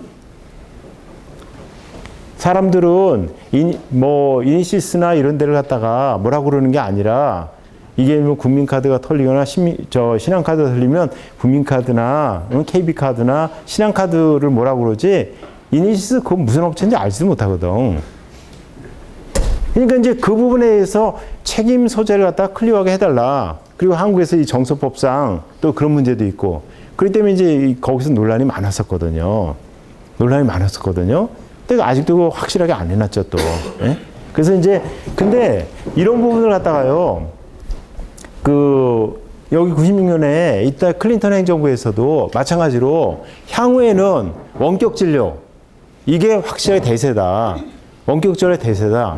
사람들은 이니시스나 이런 데를 갖다가 뭐라고 그러는 게 아니라 이게 뭐 국민카드가 털리거나 신한카드가 털리면 국민카드나 KB카드나 신한카드를 뭐라고 그러지 이니시스 그건 무슨 업체인지 알지도 못하거든. 그러니까 이제 그 부분에 대해서 책임 소재를 갖다가 클리어하게 해달라. 그리고 한국에서 이 정서법상 또 그런 문제도 있고 그렇기 때문에 이제 거기서 논란이 많았었거든요. 근데 아직도 확실하게 안 해놨죠, 또. 예? 그래서 이제, 근데 이런 부분을 갖다가요, 여기 96년에 이때 클린턴 행정부에서도 마찬가지로 향후에는 원격 진료, 이게 확실하게 대세다. 원격 진료의 대세다.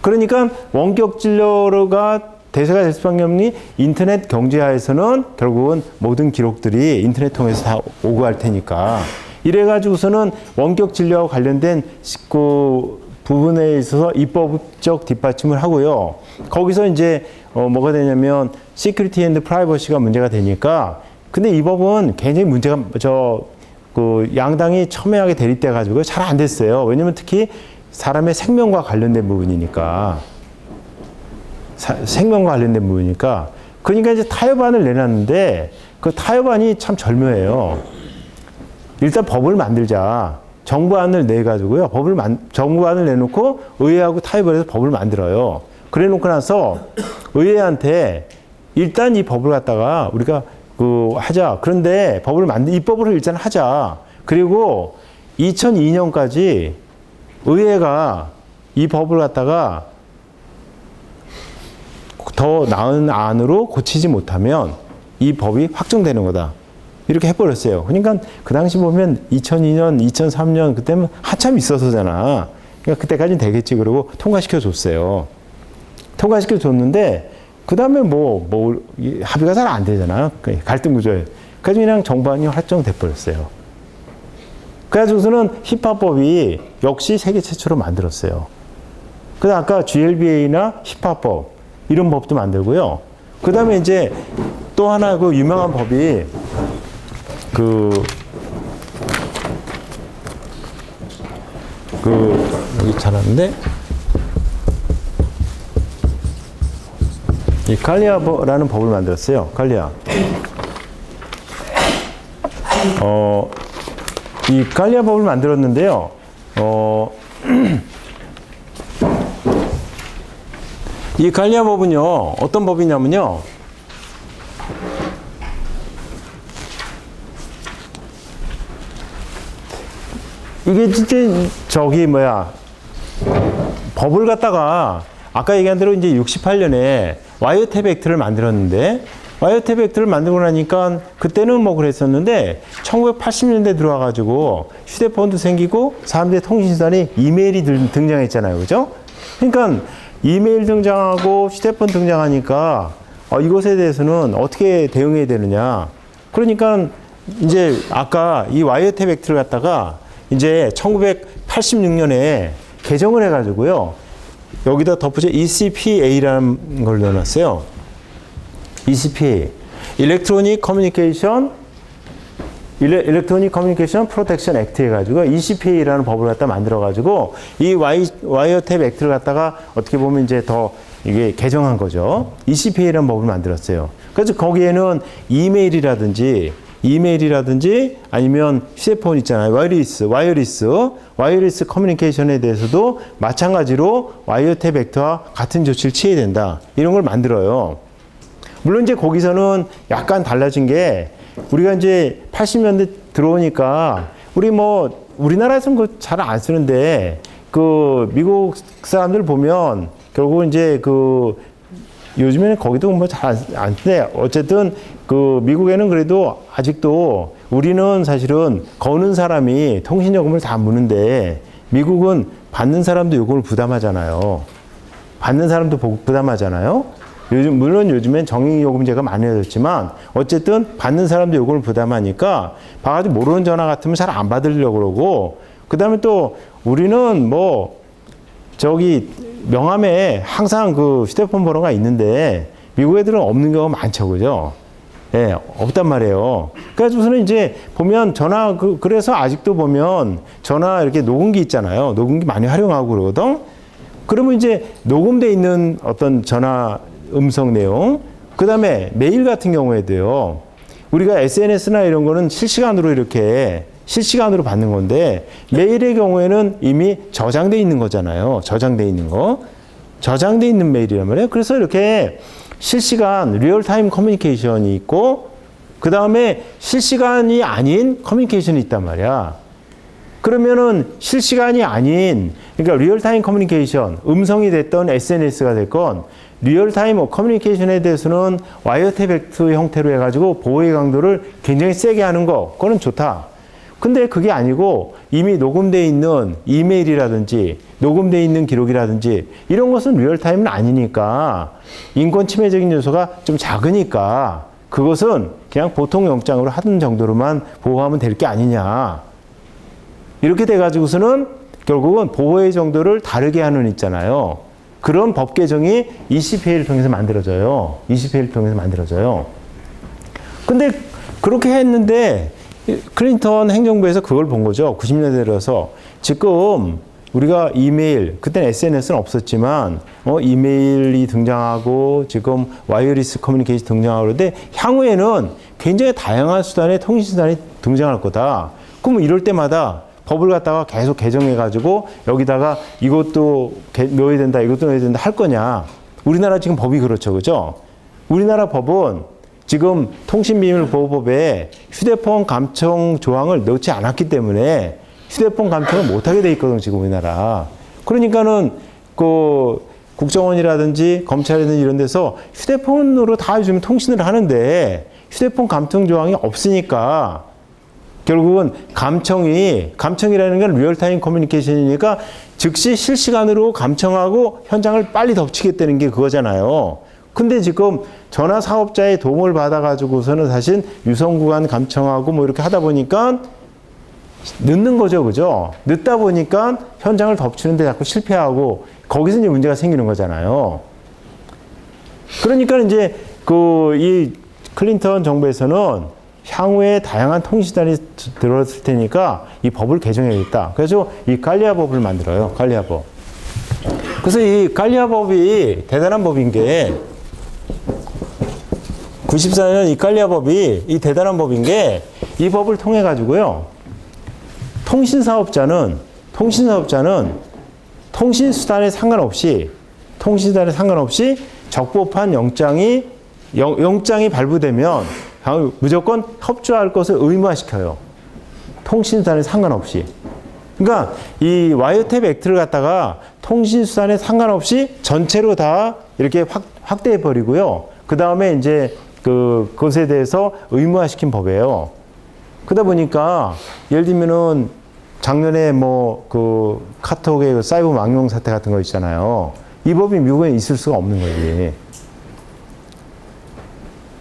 그러니까 원격 진료가 대세가 될 수밖에 없는 인터넷 경제화에서는 결국은 모든 기록들이 인터넷 통해서 다 오고 할 테니까. 이래가지고서는 원격 진료와 관련된 부분에 있어서 입법적 뒷받침을 하고요. 거기서 이제 뭐가 되냐면 시큐리티 앤드 프라이버시가 문제가 되니까 근데 이 법은 굉장히 문제가 그 양당이 첨예하게 대립돼 가지고 잘 안 됐어요. 왜냐면 특히 사람의 생명과 관련된 부분이니까 생명과 관련된 부분이니까 그러니까 이제 타협안을 내놨는데 그 타협안이 참 절묘해요. 일단 법을 만들자. 정부안을 내가지고요. 정부안을 내놓고 의회하고 타협을 해서 법을 만들어요. 그래 놓고 나서 의회한테 일단 이 법을 갖다가 우리가 하자. 그런데 입법을 일단 하자. 그리고 2002년까지 의회가 이 법을 갖다가 더 나은 안으로 고치지 못하면 이 법이 확정되는 거다. 이렇게 해버렸어요. 그러니까 그 당시 보면 2002년, 2003년 그때는 한참 있어서잖아. 그러니까 그때까지는 되겠지. 그러고 통과시켜 줬어요. 통과시켜 줬는데 그 다음에 합의가 잘 안 되잖아. 갈등 구조에. 그래서 그냥 정부안이 확정돼 버렸어요. 그래가지고서는 힙합법이 역시 세계 최초로 만들었어요. 그래서 아까 GLBA나 힙합법 이런 법도 만들고요. 그 다음에 이제 또 하나 그 유명한 법이 여기 찾았는데 이 칼리아라는 법을 만들었어요. 칼리아. 이 칼리아 법을 만들었는데요. 이 칼리아 법은요, 어떤 법이냐면요. 이게 진짜 법을 갖다가 아까 얘기한 대로 이제 68년에 와이어탭 액트를 만들었는데 와이어탭 액트를 만들고 나니까 그때는 그랬었는데 1980년대 들어와가지고 휴대폰도 생기고 사람들의 통신수단이 이메일이 등장했잖아요. 그죠? 그러니까 이메일 등장하고 휴대폰 등장하니까 이것에 대해서는 어떻게 대응해야 되느냐. 그러니까 이제 아까 이 와이어탭 액트를 갖다가 이제 1986년에 개정을 해가지고요. 여기다 덧붙여 ECPA라는 걸 넣어놨어요. ECPA. Electronic Communication Protection Act 해가지고 ECPA라는 법을 갖다 만들어가지고 이 와이어탭 액트를 갖다가 어떻게 보면 이제 더 이게 개정한 거죠. ECPA라는 법을 만들었어요. 그래서 거기에는 이메일이라든지 아니면 휴대폰 있잖아요. 와이어리스 커뮤니케이션에 대해서도 마찬가지로 와이어탭 액트와 같은 조치를 취해야 된다. 이런 걸 만들어요. 물론 이제 거기서는 약간 달라진 게 우리가 이제 80년대 들어오니까 우리나라에서는 잘 안 쓰는데 미국 사람들 보면 결국 이제 요즘에는 거기도 잘 안 쓰는데 어쨌든 미국에는 그래도 아직도 우리는 사실은 거는 사람이 통신요금을 다 무는데 미국은 받는 사람도 요금을 부담하잖아요. 물론 요즘엔 정액요금제가 많아졌지만 어쨌든 받는 사람도 요금을 부담하니까 봐가지고 모르는 전화 같으면 잘 안 받으려고 그러고 그 다음에 또 우리는 명함에 항상 휴대폰 번호가 있는데 미국 애들은 없는 경우가 많죠. 그죠? 예, 없단 말이에요. 그래서는 이제 보면 그래서 아직도 보면 전화 이렇게 녹음기 있잖아요. 녹음기 많이 활용하고 그러거든? 그러면 이제 녹음돼 있는 어떤 전화 음성 내용, 그 다음에 메일 같은 경우에도요. 우리가 SNS나 이런 거는 실시간으로 받는 건데 메일의 경우에는 이미 저장돼 있는 거잖아요. 저장돼 있는 메일이란 말이에요. 그래서 이렇게 실시간 리얼타임 커뮤니케이션이 있고 그 다음에 실시간이 아닌 커뮤니케이션이 있단 말이야. 그러면은 실시간이 아닌 그러니까 리얼타임 커뮤니케이션 음성이 됐던 SNS가 됐건 리얼타임 커뮤니케이션에 대해서는 와이어탭 액트 형태로 해가지고 보호의 강도를 굉장히 세게 하는 거 그거는 좋다. 근데 그게 아니고 이미 녹음되어 있는 이메일이라든지 녹음되어 있는 기록이라든지 이런 것은 리얼타임은 아니니까 인권 침해적인 요소가 좀 작으니까 그것은 그냥 보통 영장으로 하는 정도로만 보호하면 될 게 아니냐. 이렇게 돼가지고서는 결국은 보호의 정도를 다르게 하는 있잖아요. 그런 법 개정이 ECPA를 통해서 만들어져요. ECPA를 통해서 만들어져요. 근데 그렇게 했는데 클린턴 행정부에서 그걸 본 거죠. 90년대 들어서 지금 우리가 이메일, 그때는 SNS는 없었지만 이메일이 등장하고 지금 와이어리스 커뮤니케이션 등장하고 그러는데 향후에는 굉장히 다양한 수단의 통신수단이 등장할 거다. 그럼 이럴 때마다 법을 갖다가 계속 개정해가지고 여기다가 이것도 넣어야 된다, 이것도 넣어야 된다 할 거냐. 우리나라 지금 법이 그렇죠. 그죠? 우리나라 법은 지금 통신비밀보호법에 휴대폰 감청 조항을 넣지 않았기 때문에 휴대폰 감청을 못하게 돼 있거든, 지금 우리나라. 그러니까는 그 국정원이라든지 검찰이라든지 이런 데서 휴대폰으로 다 요즘 통신을 하는데 휴대폰 감청 조항이 없으니까 결국은 감청이라는 건 리얼타임 커뮤니케이션이니까 즉시 실시간으로 감청하고 현장을 빨리 덮치겠다는 게 그거잖아요. 근데 지금 전화 사업자의 도움을 받아가지고서는 사실 유선 구간 감청하고 뭐 이렇게 하다 보니까 늦는 거죠. 그죠? 늦다 보니까 현장을 덮치는데 자꾸 실패하고 거기서 이제 문제가 생기는 거잖아요. 그러니까 이제 이 클린턴 정부에서는 향후에 다양한 통신수단이 들어왔을 테니까 이 법을 개정해야겠다. 그래서 이 갈리아 법을 만들어요. 갈리아 법. 그래서 이 갈리아 법이 대단한 법인 게 94년 이 갈리아 법이 이 대단한 법인 게 이 법을 통해 가지고요. 통신사업자는 통신수단에 상관없이 적법한 영장이 발부되면 무조건 협조할 것을 의무화시켜요. 통신수단에 상관없이. 그러니까 이 와이어탭 액트를 갖다가 통신수단에 상관없이 전체로 다 이렇게 확대해 버리고요. 그 다음에 이제 그것에 대해서 의무화시킨 법이에요. 그러다 보니까 예를 들면은 작년에 카톡의 사이버 망명 사태 같은 거 있잖아요. 이 법이 미국에 있을 수가 없는 거지.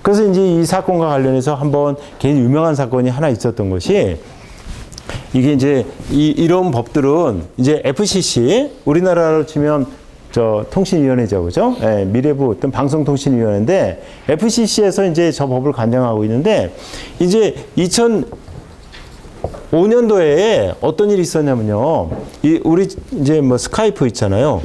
그래서 이제 이 사건과 관련해서 한번 굉장히 유명한 사건이 하나 있었던 것이 이게 이제 이런 법들은 이제 FCC, 우리나라로 치면 통신위원회죠. 그죠? 예, 미래부 어떤 방송통신위원회인데 FCC에서 이제 저 법을 관장하고 있는데 이제 2005년도에 어떤 일이 있었냐면요. 우리 이제 스카이프 있잖아요.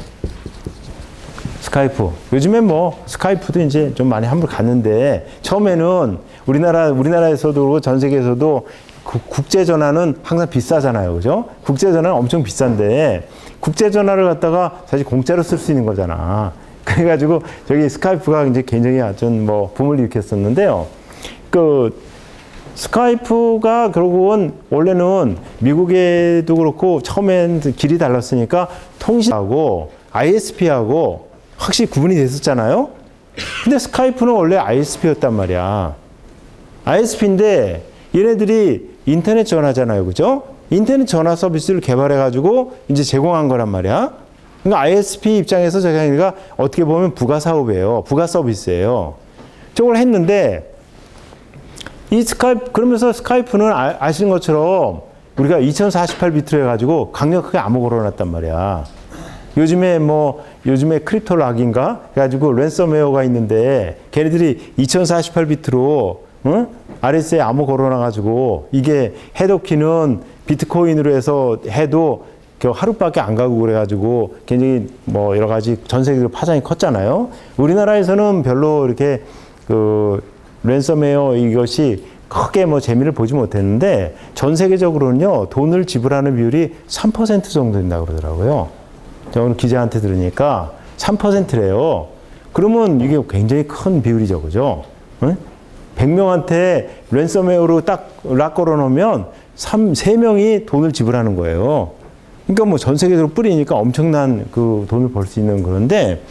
스카이프. 요즘엔 스카이프도 이제 좀 많이 한물 갔는데 처음에는 우리나라에서도 그렇고 전 세계에서도 국제전화는 항상 비싸잖아요. 그죠? 국제전화는 엄청 비싼데 국제전화를 갖다가 사실 공짜로 쓸 수 있는 거잖아. 그래가지고 저기 스카이프가 이제 굉장히 아주 붐을 일으켰었는데요. 스카이프가 결국은 원래는 미국에도 그렇고 처음엔 길이 달랐으니까 통신하고 ISP하고 확실히 구분이 됐었잖아요. 근데 스카이프는 원래 ISP였단 말이야. ISP인데 얘네들이 인터넷 전화잖아요. 그죠? 인터넷 전화 서비스를 개발해가지고 이제 제공한 거란 말이야. 그러니까 ISP 입장에서 저희가 어떻게 보면 부가 사업이에요. 부가 서비스예요. 저걸 했는데 그러면서 스카이프는 아시는 것처럼 우리가 2048비트로 해가지고 강력하게 암호 걸어놨단 말이야. 요즘에 크립토 락인가? 해가지고 랜섬웨어가 있는데 걔네들이 2048비트로 RS에 암호 걸어놔가지고 이게 해독키는 비트코인으로 해서 해도 하루밖에 안 가고 그래가지고 굉장히 여러 가지 전 세계적으로 파장이 컸잖아요. 우리나라에서는 별로 이렇게 랜섬웨어 이것이 크게 재미를 보지 못했는데 전 세계적으로는요 돈을 지불하는 비율이 3% 정도 된다고 그러더라고요. 제가 오늘 기자한테 들으니까 3%래요. 그러면 이게 굉장히 큰 비율이죠, 그죠? 100명한테 랜섬웨어로 딱 락 걸어놓으면 3명이 돈을 지불하는 거예요. 그러니까 전 세계적으로 뿌리니까 엄청난 그 돈을 벌 수 있는 그런데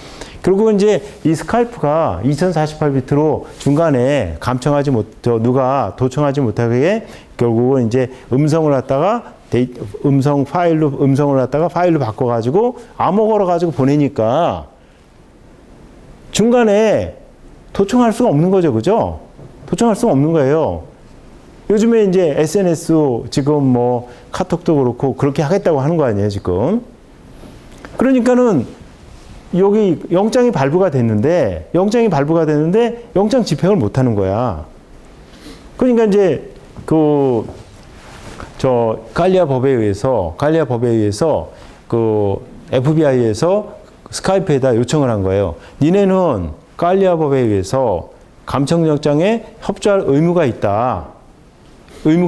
결국은 이제 이 스카이프가 2048비트로 중간에 누가 도청하지 못하게 결국은 이제 음성을 갖다가 음성을 갖다가 파일로 바꿔가지고 암호 걸어가지고 보내니까 중간에 도청할 수가 없는 거죠. 그죠? 도청할 수가 없는 거예요. 요즘에 이제 SNS 지금 뭐 카톡도 그렇고 그렇게 하겠다고 하는 거 아니에요, 지금. 그러니까는 여기 영장이 발부가 됐는데 영장 집행을 못 하는 거야. 그러니까 이제 갈리아 법에 의해서 FBI에서 스카이프에다 요청을 한 거예요. 니네는 갈리아 법에 의해서 감청영장에 협조할 의무가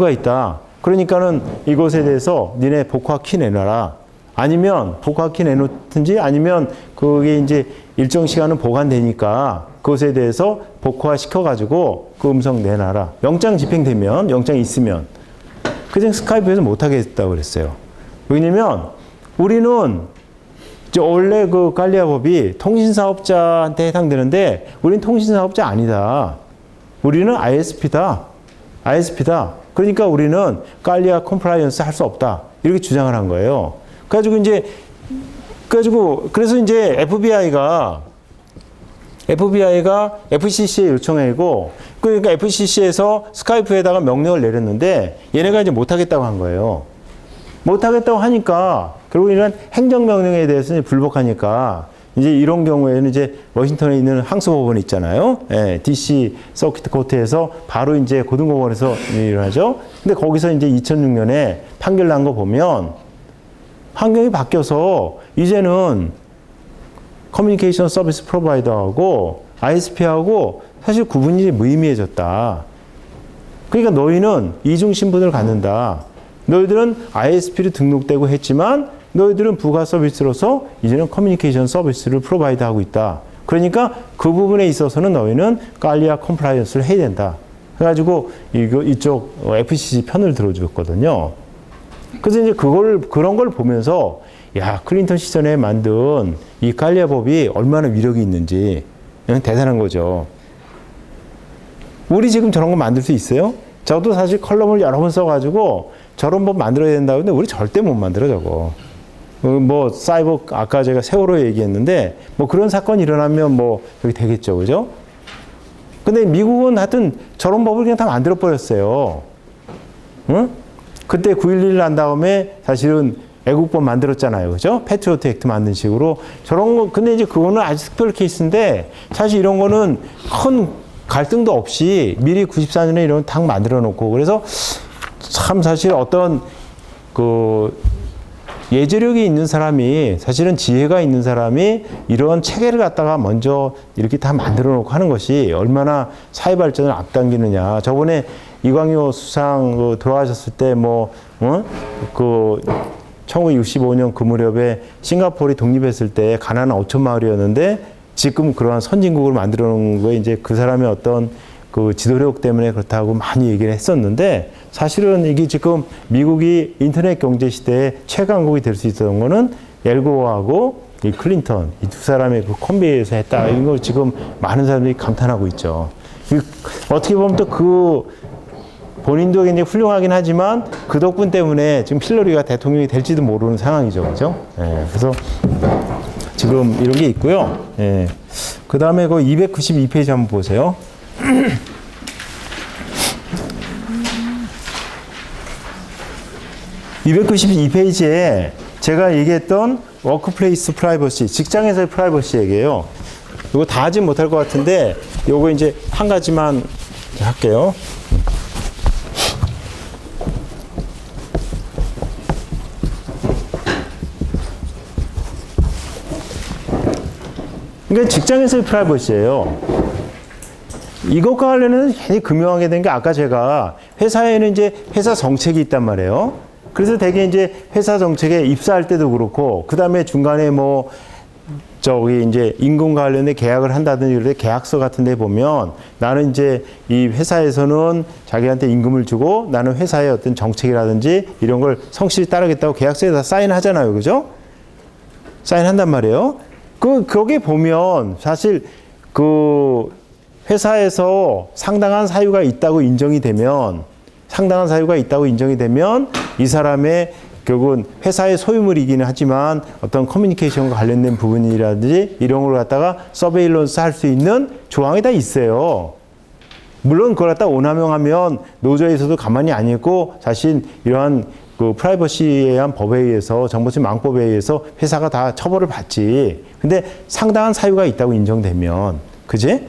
있다. 그러니까는 이것에 대해서 니네 복화 키 내놔라. 아니면 복화 키 내놓든지 아니면 그게 이제 일정 시간은 보관되니까 그것에 대해서 복화 시켜가지고 그 음성 내놔라. 영장 집행되면, 영장이 있으면. 그냥 스카이프에서 못하게 했다고 그랬어요. 왜냐면 우리는 원래 그 갈리아 법이 통신사업자한테 해당되는데 우리는 통신사업자 아니다. 우리는 ISP다. 그러니까 우리는 갈리아 컴플라이언스 할 수 없다. 이렇게 주장을 한 거예요. 그래서 이제 FBI가 FCC에 요청하고 그러니까 FCC에서 스카이프에다가 명령을 내렸는데 얘네가 이제 못하겠다고 한 거예요. 못하겠다고 하니까 결국 이런 행정명령에 대해서는 불복하니까 이제 이런 경우에는 이제 워싱턴에 있는 항소법원 있잖아요. 예, DC 서키트 코트에서 바로 이제 고등법원에서 일을 하죠. 근데 거기서 이제 2006년에 판결 난 거 보면 환경이 바뀌어서 이제는 커뮤니케이션 서비스 프로바이더하고 ISP하고 사실 구분이 무의미해졌다. 그러니까 너희는 이중 신분을 갖는다. 너희들은 ISP로 등록되고 했지만 너희들은 부가 서비스로서 이제는 커뮤니케이션 서비스를 프로바이드하고 있다. 그러니까 그 부분에 있어서는 너희는 갈리아 컴플라이언스를 해야 된다. 그래가지고 이쪽 FCC 편을 들어줬거든요. 그래서 이제 그런 걸 보면서 야, 클린턴 시절에 만든 이 갈리아 법이 얼마나 위력이 있는지 대단한 거죠. 우리 지금 저런 거 만들 수 있어요? 저도 사실 컬럼을 여러 번 써가지고 저런 법 만들어야 된다고 했는데 우리 절대 못 만들어, 저거. 뭐 사이버 아까 제가 세월호 얘기했는데 뭐 그런 사건이 일어나면 뭐 여기 되겠죠, 그죠? 근데 미국은 하여튼 저런 법을 그냥 다 만들어 버렸어요. 응? 그때 9.11 난 다음에 사실은 애국법 만들었잖아요, 그죠? 패트리어트 액트 만든 식으로 저런 거. 근데 이제 그거는 아주 특별 케이스인데 사실 이런 거는 큰 갈등도 없이 미리 94년에 이런 당 만들어 놓고 그래서 참 사실 어떤 예지력이 있는 사람이 사실은 지혜가 있는 사람이 이런 체계를 갖다가 먼저 이렇게 다 만들어 놓고 하는 것이 얼마나 사회 발전을 앞당기느냐. 저번에 이광효 수상 돌아가셨을 때 1965년 그 무렵에 싱가포르이 독립했을 때 가난한 어촌 마을이었는데 지금 그러한 선진국을 만들어 놓은 거에 이제 그 사람의 어떤 그 지도력 때문에 그렇다고 많이 얘기를 했었는데 사실은 이게 지금 미국이 인터넷 경제 시대에 최강국이 될 수 있었던 거는 엘고어하고 이 클린턴 이 두 사람의 그 콤비에서 했다. 이런 걸 지금 많은 사람들이 감탄하고 있죠. 어떻게 보면 또 그 본인도 굉장히 훌륭하긴 하지만 그 덕분 때문에 지금 힐러리가 대통령이 될지도 모르는 상황이죠. 그죠? 예, 그래서 지금 이런 게 있고요. 예. 그 다음에 그 292페이지 한번 보세요. 292페이지에 제가 얘기했던 워크플레이스 프라이버시, 직장에서의 프라이버시 얘기예요. 이거 다 하진 못할 것 같은데 이거 이제 한 가지만 할게요. 그러니까 직장에서의 프라이버시예요. 이것과 관련해서 괜히 금명하게 된 게 아까 제가 회사에는 이제 회사 정책이 있단 말이에요. 그래서 되게 이제 회사 정책에 입사할 때도 그렇고, 그 다음에 중간에 이제 임금과 관련된 계약을 한다든지 그럴 때 계약서 같은 데 보면 나는 이제 이 회사에서는 자기한테 임금을 주고 나는 회사의 어떤 정책이라든지 이런 걸 성실히 따르겠다고 계약서에 다 사인하잖아요. 그죠? 사인한단 말이에요. 거기 보면 사실 회사에서 상당한 사유가 있다고 인정이 되면 이 사람의 결국은 회사의 소유물이기는 하지만 어떤 커뮤니케이션과 관련된 부분이라든지 이런 걸 갖다가 서베일런스 할 수 있는 조항이 다 있어요. 물론 그걸 갖다 오남용하면 노조에서도 가만히 안 있고 사실 이러한 그 프라이버시에 의한 법에 의해서 정보침 망법에 의해서 회사가 다 처벌을 받지. 근데 상당한 사유가 있다고 인정되면, 그지?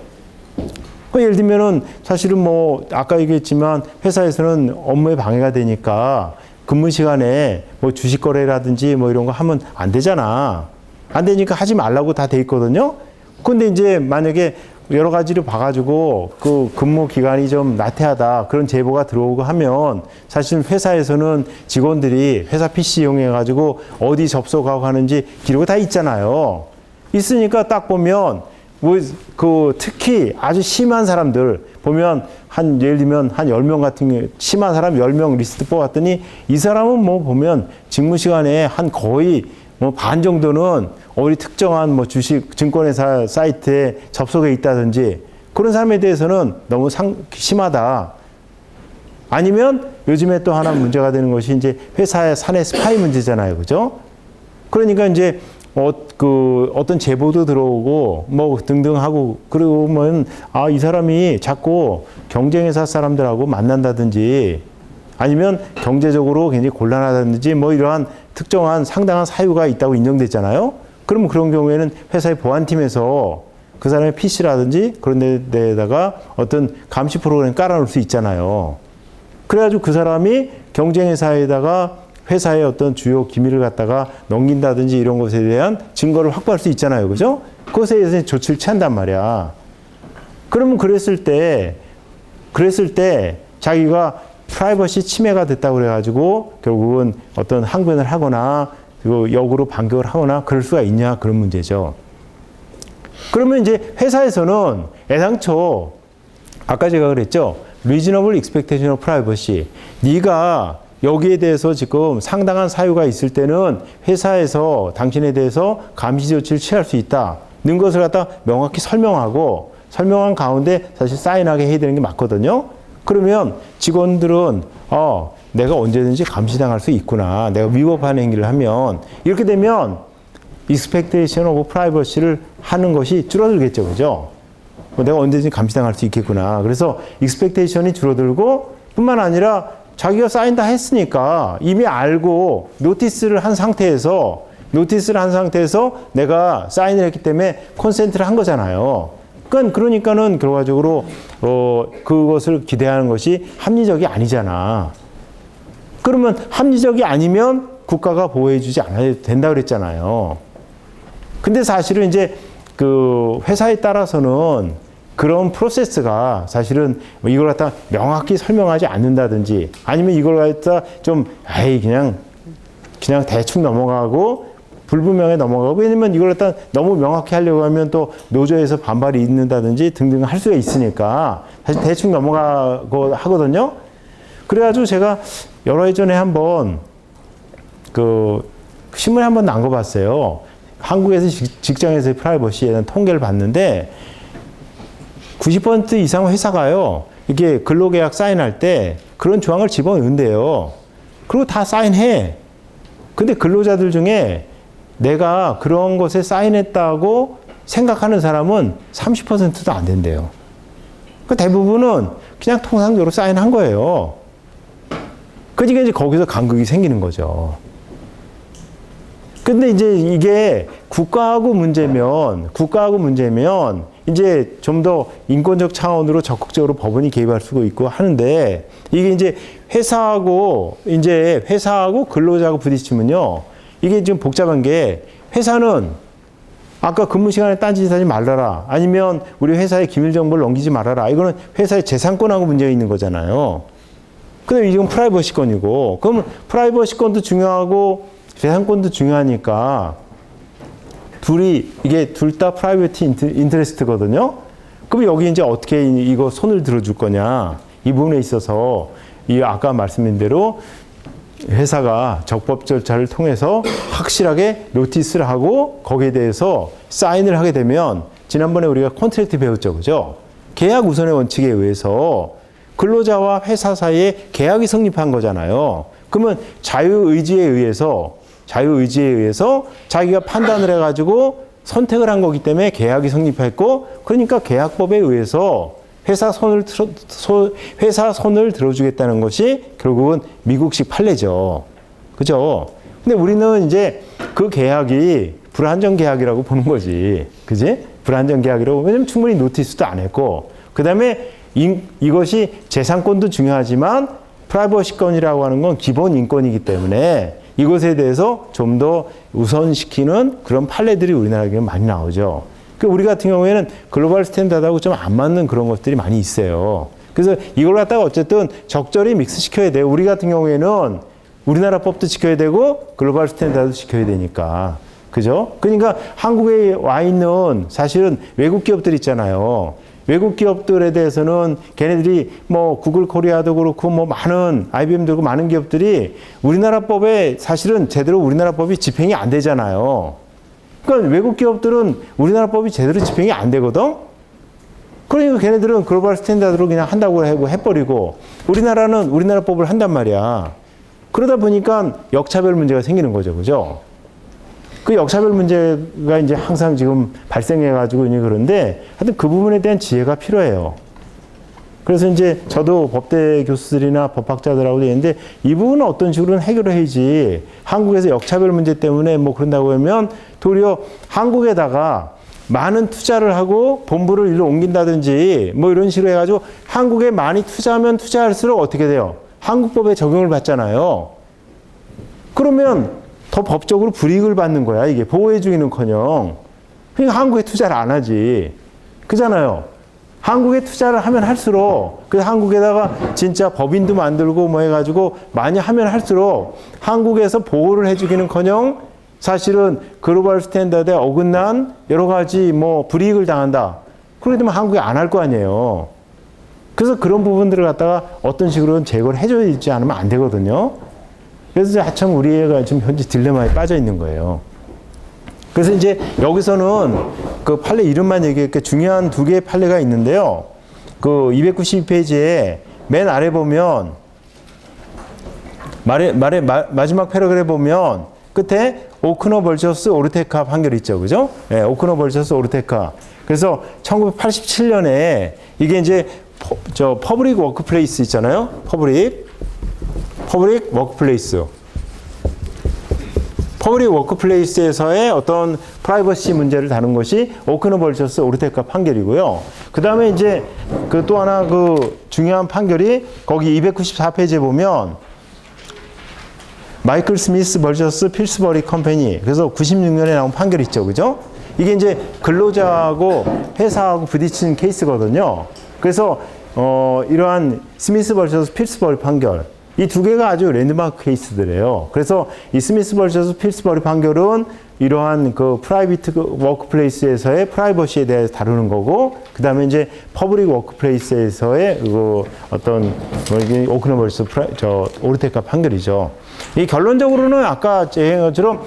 예를 들면은 사실은 뭐 아까 얘기했지만 회사에서는 업무에 방해가 되니까 근무 시간에 뭐 주식 거래라든지 뭐 이런 거 하면 안 되잖아. 안 되니까 하지 말라고 다 돼 있거든요. 근데 이제 만약에 여러 가지를 봐가지고 그 근무 기간이 좀 나태하다 그런 제보가 들어오고 하면 사실 회사에서는 직원들이 회사 PC 이용해가지고 어디 접속하고 하는지 기록이 다 있잖아요. 있으니까 딱 보면 뭐 그 특히 아주 심한 사람들 보면 한 예를 들면 한 10명 같은 경우 심한 사람 10명 리스트 뽑았더니 이 사람은 뭐 보면 직무 시간에 한 거의 뭐 반 정도는 어디 특정한 뭐 주식 증권회사 사이트에 접속해 있다든지 그런 사람에 대해서는 너무 심하다. 아니면 요즘에 또 하나 문제가 되는 것이 이제 회사의 사내 스파이 문제잖아요. 그죠? 그러니까 이제 어떤 제보도 들어오고 뭐 등등 하고 그러면 이 사람이 자꾸 경쟁회사 사람들하고 만난다든지 아니면 경제적으로 굉장히 곤란하다든지 뭐 이러한 특정한 상당한 사유가 있다고 인정됐잖아요. 그러면 그런 경우에는 회사의 보안팀에서 그 사람의 PC라든지 그런 데에다가 어떤 감시 프로그램 깔아놓을 수 있잖아요. 그래가지고 그 사람이 경쟁회사에다가 회사의 어떤 주요 기밀을 갖다가 넘긴다든지 이런 것에 대한 증거를 확보할 수 있잖아요. 그죠? 그것에 대해서 조치를 취한단 말이야. 그러면 그랬을 때 자기가 프라이버시 침해가 됐다고 그래가지고 결국은 어떤 항변을 하거나 그리고 역으로 반격을 하거나 그럴 수가 있냐 그런 문제죠. 그러면 이제 회사에서는 애당초 아까 제가 그랬죠. Reasonable Expectation of Privacy. 네가 여기에 대해서 지금 상당한 사유가 있을 때는 회사에서 당신에 대해서 감시 조치를 취할 수 있다. 는 것을 갖다 명확히 설명한 가운데 사실 사인하게 해야 되는 게 맞거든요. 그러면 직원들은 내가 언제든지 감시당할 수 있구나. 내가 위법한 행위를 하면 이렇게 되면 expectation of privacy를 하는 것이 줄어들겠죠. 그죠? 내가 언제든지 감시당할 수 있겠구나. 그래서 expectation이 줄어들고 뿐만 아니라 자기가 사인 다 했으니까 이미 알고 노티스를 한 상태에서 내가 사인을 했기 때문에 콘센트를 한 거잖아요. 그러니까는 결과적으로 그것을 기대하는 것이 합리적이 아니잖아. 그러면 합리적이 아니면 국가가 보호해주지 않아야 된다 그랬잖아요. 근데 사실은 이제 그 회사에 따라서는 그런 프로세스가 사실은 이걸 갖다 명확히 설명하지 않는다든지 아니면 이걸 갖다 좀 그냥 대충 넘어가고 불분명하게 넘어가고 왜냐면 이걸 갖다 너무 명확히 하려고 하면 또 노조에서 반발이 있는다든지 등등 할 수가 있으니까 사실 대충 넘어가고 하거든요. 그래가지고 제가 여러 해 전에 한번 그 신문에 한번 난 거 봤어요. 한국에서 직장에서의 프라이버시에 대한 통계를 봤는데 90% 이상 회사가요, 이게 근로계약 사인할 때 그런 조항을 집어넣는데요. 그리고 다 사인해. 근데 근로자들 중에 내가 그런 것에 사인했다고 생각하는 사람은 30%도 안 된대요. 대부분은 그냥 통상적으로 사인한 거예요. 그러니까 이제 거기서 간극이 생기는 거죠. 근데 이제 이게 국가하고 문제면 이제 좀 더 인권적 차원으로 적극적으로 법원이 개입할 수도 있고 하는데 이게 이제 회사하고 근로자하고 부딪히면요. 이게 지금 복잡한 게 회사는 아까 근무 시간에 딴짓 하지 말아라. 아니면 우리 회사의 기밀 정보를 넘기지 말아라. 이거는 회사의 재산권하고 문제가 있는 거잖아요. 근데 이건 프라이버시권이고 그럼 프라이버시권도 중요하고 재산권도 중요하니까 이게 둘 다 프라이버티 인터레스트거든요. 그럼 여기 이제 어떻게 이거 손을 들어줄 거냐. 이 부분에 있어서 이 아까 말씀드린 대로 회사가 적법 절차를 통해서 확실하게 노티스를 하고 거기에 대해서 사인을 하게 되면 지난번에 우리가 컨트랙트 배웠죠. 그죠? 계약 우선의 원칙에 의해서 근로자와 회사 사이에 계약이 성립한 거잖아요. 그러면 자유의지에 의해서 자기가 판단을 해가지고 선택을 한 거기 때문에 계약이 성립했고 그러니까 계약법에 의해서 회사 손을 들어주겠다는 것이 결국은 미국식 판례죠. 그죠? 근데 우리는 이제 그 계약이 불안정 계약이라고 보는 거지. 그지? 불안정 계약이라고. 왜냐면 충분히 노티스도 안 했고. 그 다음에 이것이 재산권도 중요하지만 프라이버시권이라고 하는 건 기본 인권이기 때문에 이것에 대해서 좀 더 우선시키는 그런 판례들이 우리나라에 많이 나오죠. 우리 같은 경우에는 글로벌 스탠다드하고 좀 안 맞는 그런 것들이 많이 있어요. 그래서 이걸 갖다가 어쨌든 적절히 믹스시켜야 돼요. 우리 같은 경우에는 우리나라 법도 지켜야 되고 글로벌 스탠다드도 지켜야 되니까. 그죠? 그러니까 한국에 와 있는 사실은 외국 기업들 있잖아요. 외국 기업들에 대해서는 걔네들이 뭐 구글 코리아도 그렇고 뭐 많은 IBM도 그렇고 많은 기업들이 우리나라 법에 사실은 제대로 우리나라 법이 집행이 안 되잖아요. 그러니까 외국 기업들은 우리나라 법이 제대로 집행이 안 되거든? 그러니까 걔네들은 글로벌 스탠다드로 그냥 한다고 해버리고 우리나라는 우리나라 법을 한단 말이야. 그러다 보니까 역차별 문제가 생기는 거죠. 그죠? 그 역차별 문제가 이제 항상 지금 발생해가지고 그런데 하여튼 그 부분에 대한 지혜가 필요해요. 그래서 이제 저도 법대 교수들이나 법학자들하고 얘기했는데 이 부분은 어떤 식으로는 해결을 해야지 한국에서 역차별 문제 때문에 뭐 그런다고 하면 도리어 한국에다가 많은 투자를 하고 본부를 일로 옮긴다든지 뭐 이런 식으로 해가지고 한국에 많이 투자하면 투자할수록 어떻게 돼요? 한국법에 적용을 받잖아요. 그러면 더 법적으로 불이익을 받는 거야. 이게 보호해주기는커녕. 그러니까 한국에 투자를 안 하지. 그잖아요. 한국에 투자를 하면 할수록 그 한국에다가 진짜 법인도 만들고 뭐 해가지고 많이 하면 할수록 한국에서 보호를 해주기는커녕 사실은 글로벌 스탠다드에 어긋난 여러 가지 뭐 불이익을 당한다. 그러게 되면 한국에 안 할 거 아니에요. 그래서 그런 부분들을 갖다가 어떤 식으로는 제거를 해줘야 되지 않으면 안 되거든요. 그래서 하참 우리 애가 지금 현재 딜레마에 빠져 있는 거예요. 그래서 이제 여기서는 그 판례 이름만 얘기할게 중요한 두 개의 판례가 있는데요. 그 292페이지에 맨 아래 보면 마지막 패러그래프에 보면 끝에 오크너 벌처스 오르테카 판결이 있죠. 그죠? 네, 오크너 벌처스 오르테카. 그래서 1987년에 이게 이제 퍼블릭 워크플레이스 있잖아요. 퍼블릭 워크플레이스. 퍼블릭 워크플레이스에서의 어떤 프라이버시 문제를 다룬 것이 오크너 벌처스 오르테카 판결이고요. 그 다음에 이제 그 또 하나 그 중요한 판결이 거기 294페이지에 보면 마이클 스미스 벌처스 필스버리 컴퍼니. 그래서 96년에 나온 판결이 있죠. 그죠? 이게 이제 근로자하고 회사하고 부딪힌 케이스거든요. 그래서 이러한 스미스 벌처스 필스버리 판결. 이 두 개가 아주 랜드마크 케이스들이에요. 그래서 이 스미스 벌처스 필스버리 판결은 이러한 그 프라이빗 워크플레이스에서의 프라이버시에 대해서 다루는 거고, 그 다음에 이제 퍼블릭 워크플레이스에서의 그 어떤 오크너 벌처스 오르테카 판결이죠. 이 결론적으로는 아까 얘기한 것처럼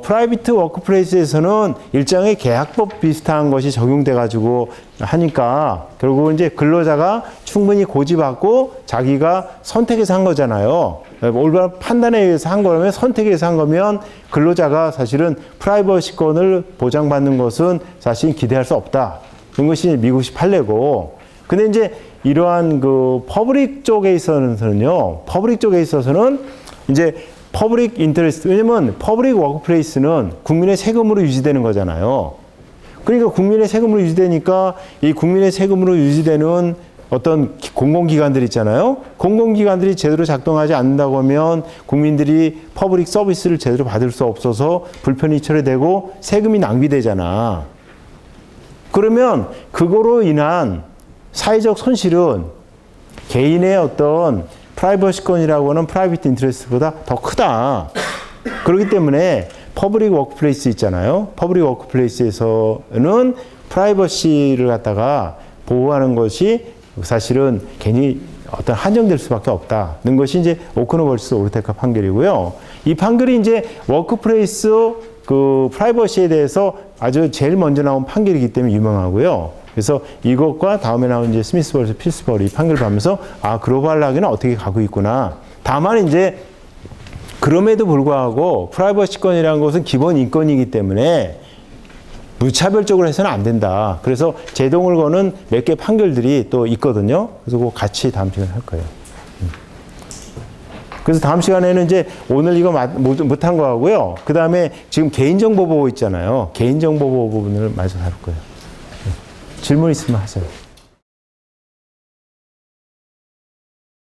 프라이빗 워크플레이스에서는 일정의 계약법 비슷한 것이 적용돼 가지고 하니까 결국은 이제 근로자가 충분히 고지받고 자기가 선택해서 한 거잖아요. 올바른 판단에 의해서 한 거라면 선택에 의해서 한 거면 근로자가 사실은 프라이버시권을 보장받는 것은 사실 기대할 수 없다. 그런 것이 미국식 판례고. 근데 이제 이러한 그 퍼블릭 쪽에 있어서는요. 퍼블릭 쪽에 있어서는 이제 퍼블릭 인터레스트. 왜냐면 퍼블릭 워크플레이스는 국민의 세금으로 유지되는 거잖아요. 그러니까 국민의 세금으로 유지되니까 이 국민의 세금으로 유지되는 어떤 공공기관들 있잖아요. 공공기관들이 제대로 작동하지 않는다고 하면 국민들이 퍼블릭 서비스를 제대로 받을 수 없어서 불편이 초래되고 세금이 낭비되잖아. 그러면 그거로 인한 사회적 손실은 개인의 어떤 프라이버시권이라고 하는 프라이빗 인트레스트보다 더 크다. 그렇기 때문에 퍼블릭 워크플레이스 있잖아요. 퍼블릭 워크플레이스에서는 프라이버시를 갖다가 보호하는 것이 사실은 괜히 어떤 한정될 수밖에 없다는 것이 이제 오크너 벌처스 오르테카 판결이고요. 이 판결이 이제 워크플레이스 그 프라이버시에 대해서 아주 제일 먼저 나온 판결이기 때문에 유명하고요. 그래서 이것과 다음에 나온 이제 스미스 벌처스 필스버리 판결을 보면서 아, 글로벌하게는 어떻게 가고 있구나. 다만 이제 그럼에도 불구하고 프라이버시권이라는 것은 기본 인권이기 때문에 무차별적으로 해서는 안 된다. 그래서 제동을 거는 몇 개 판결들이 또 있거든요. 그래서 그거 같이 다음 시간에 할 거예요. 그래서 다음 시간에는 이제 오늘 이거 못한 거 하고요. 그 다음에 지금 개인정보보호 있잖아요. 개인정보보호 부분을 마저 다룰 거예요. 질문 있으면 하세요.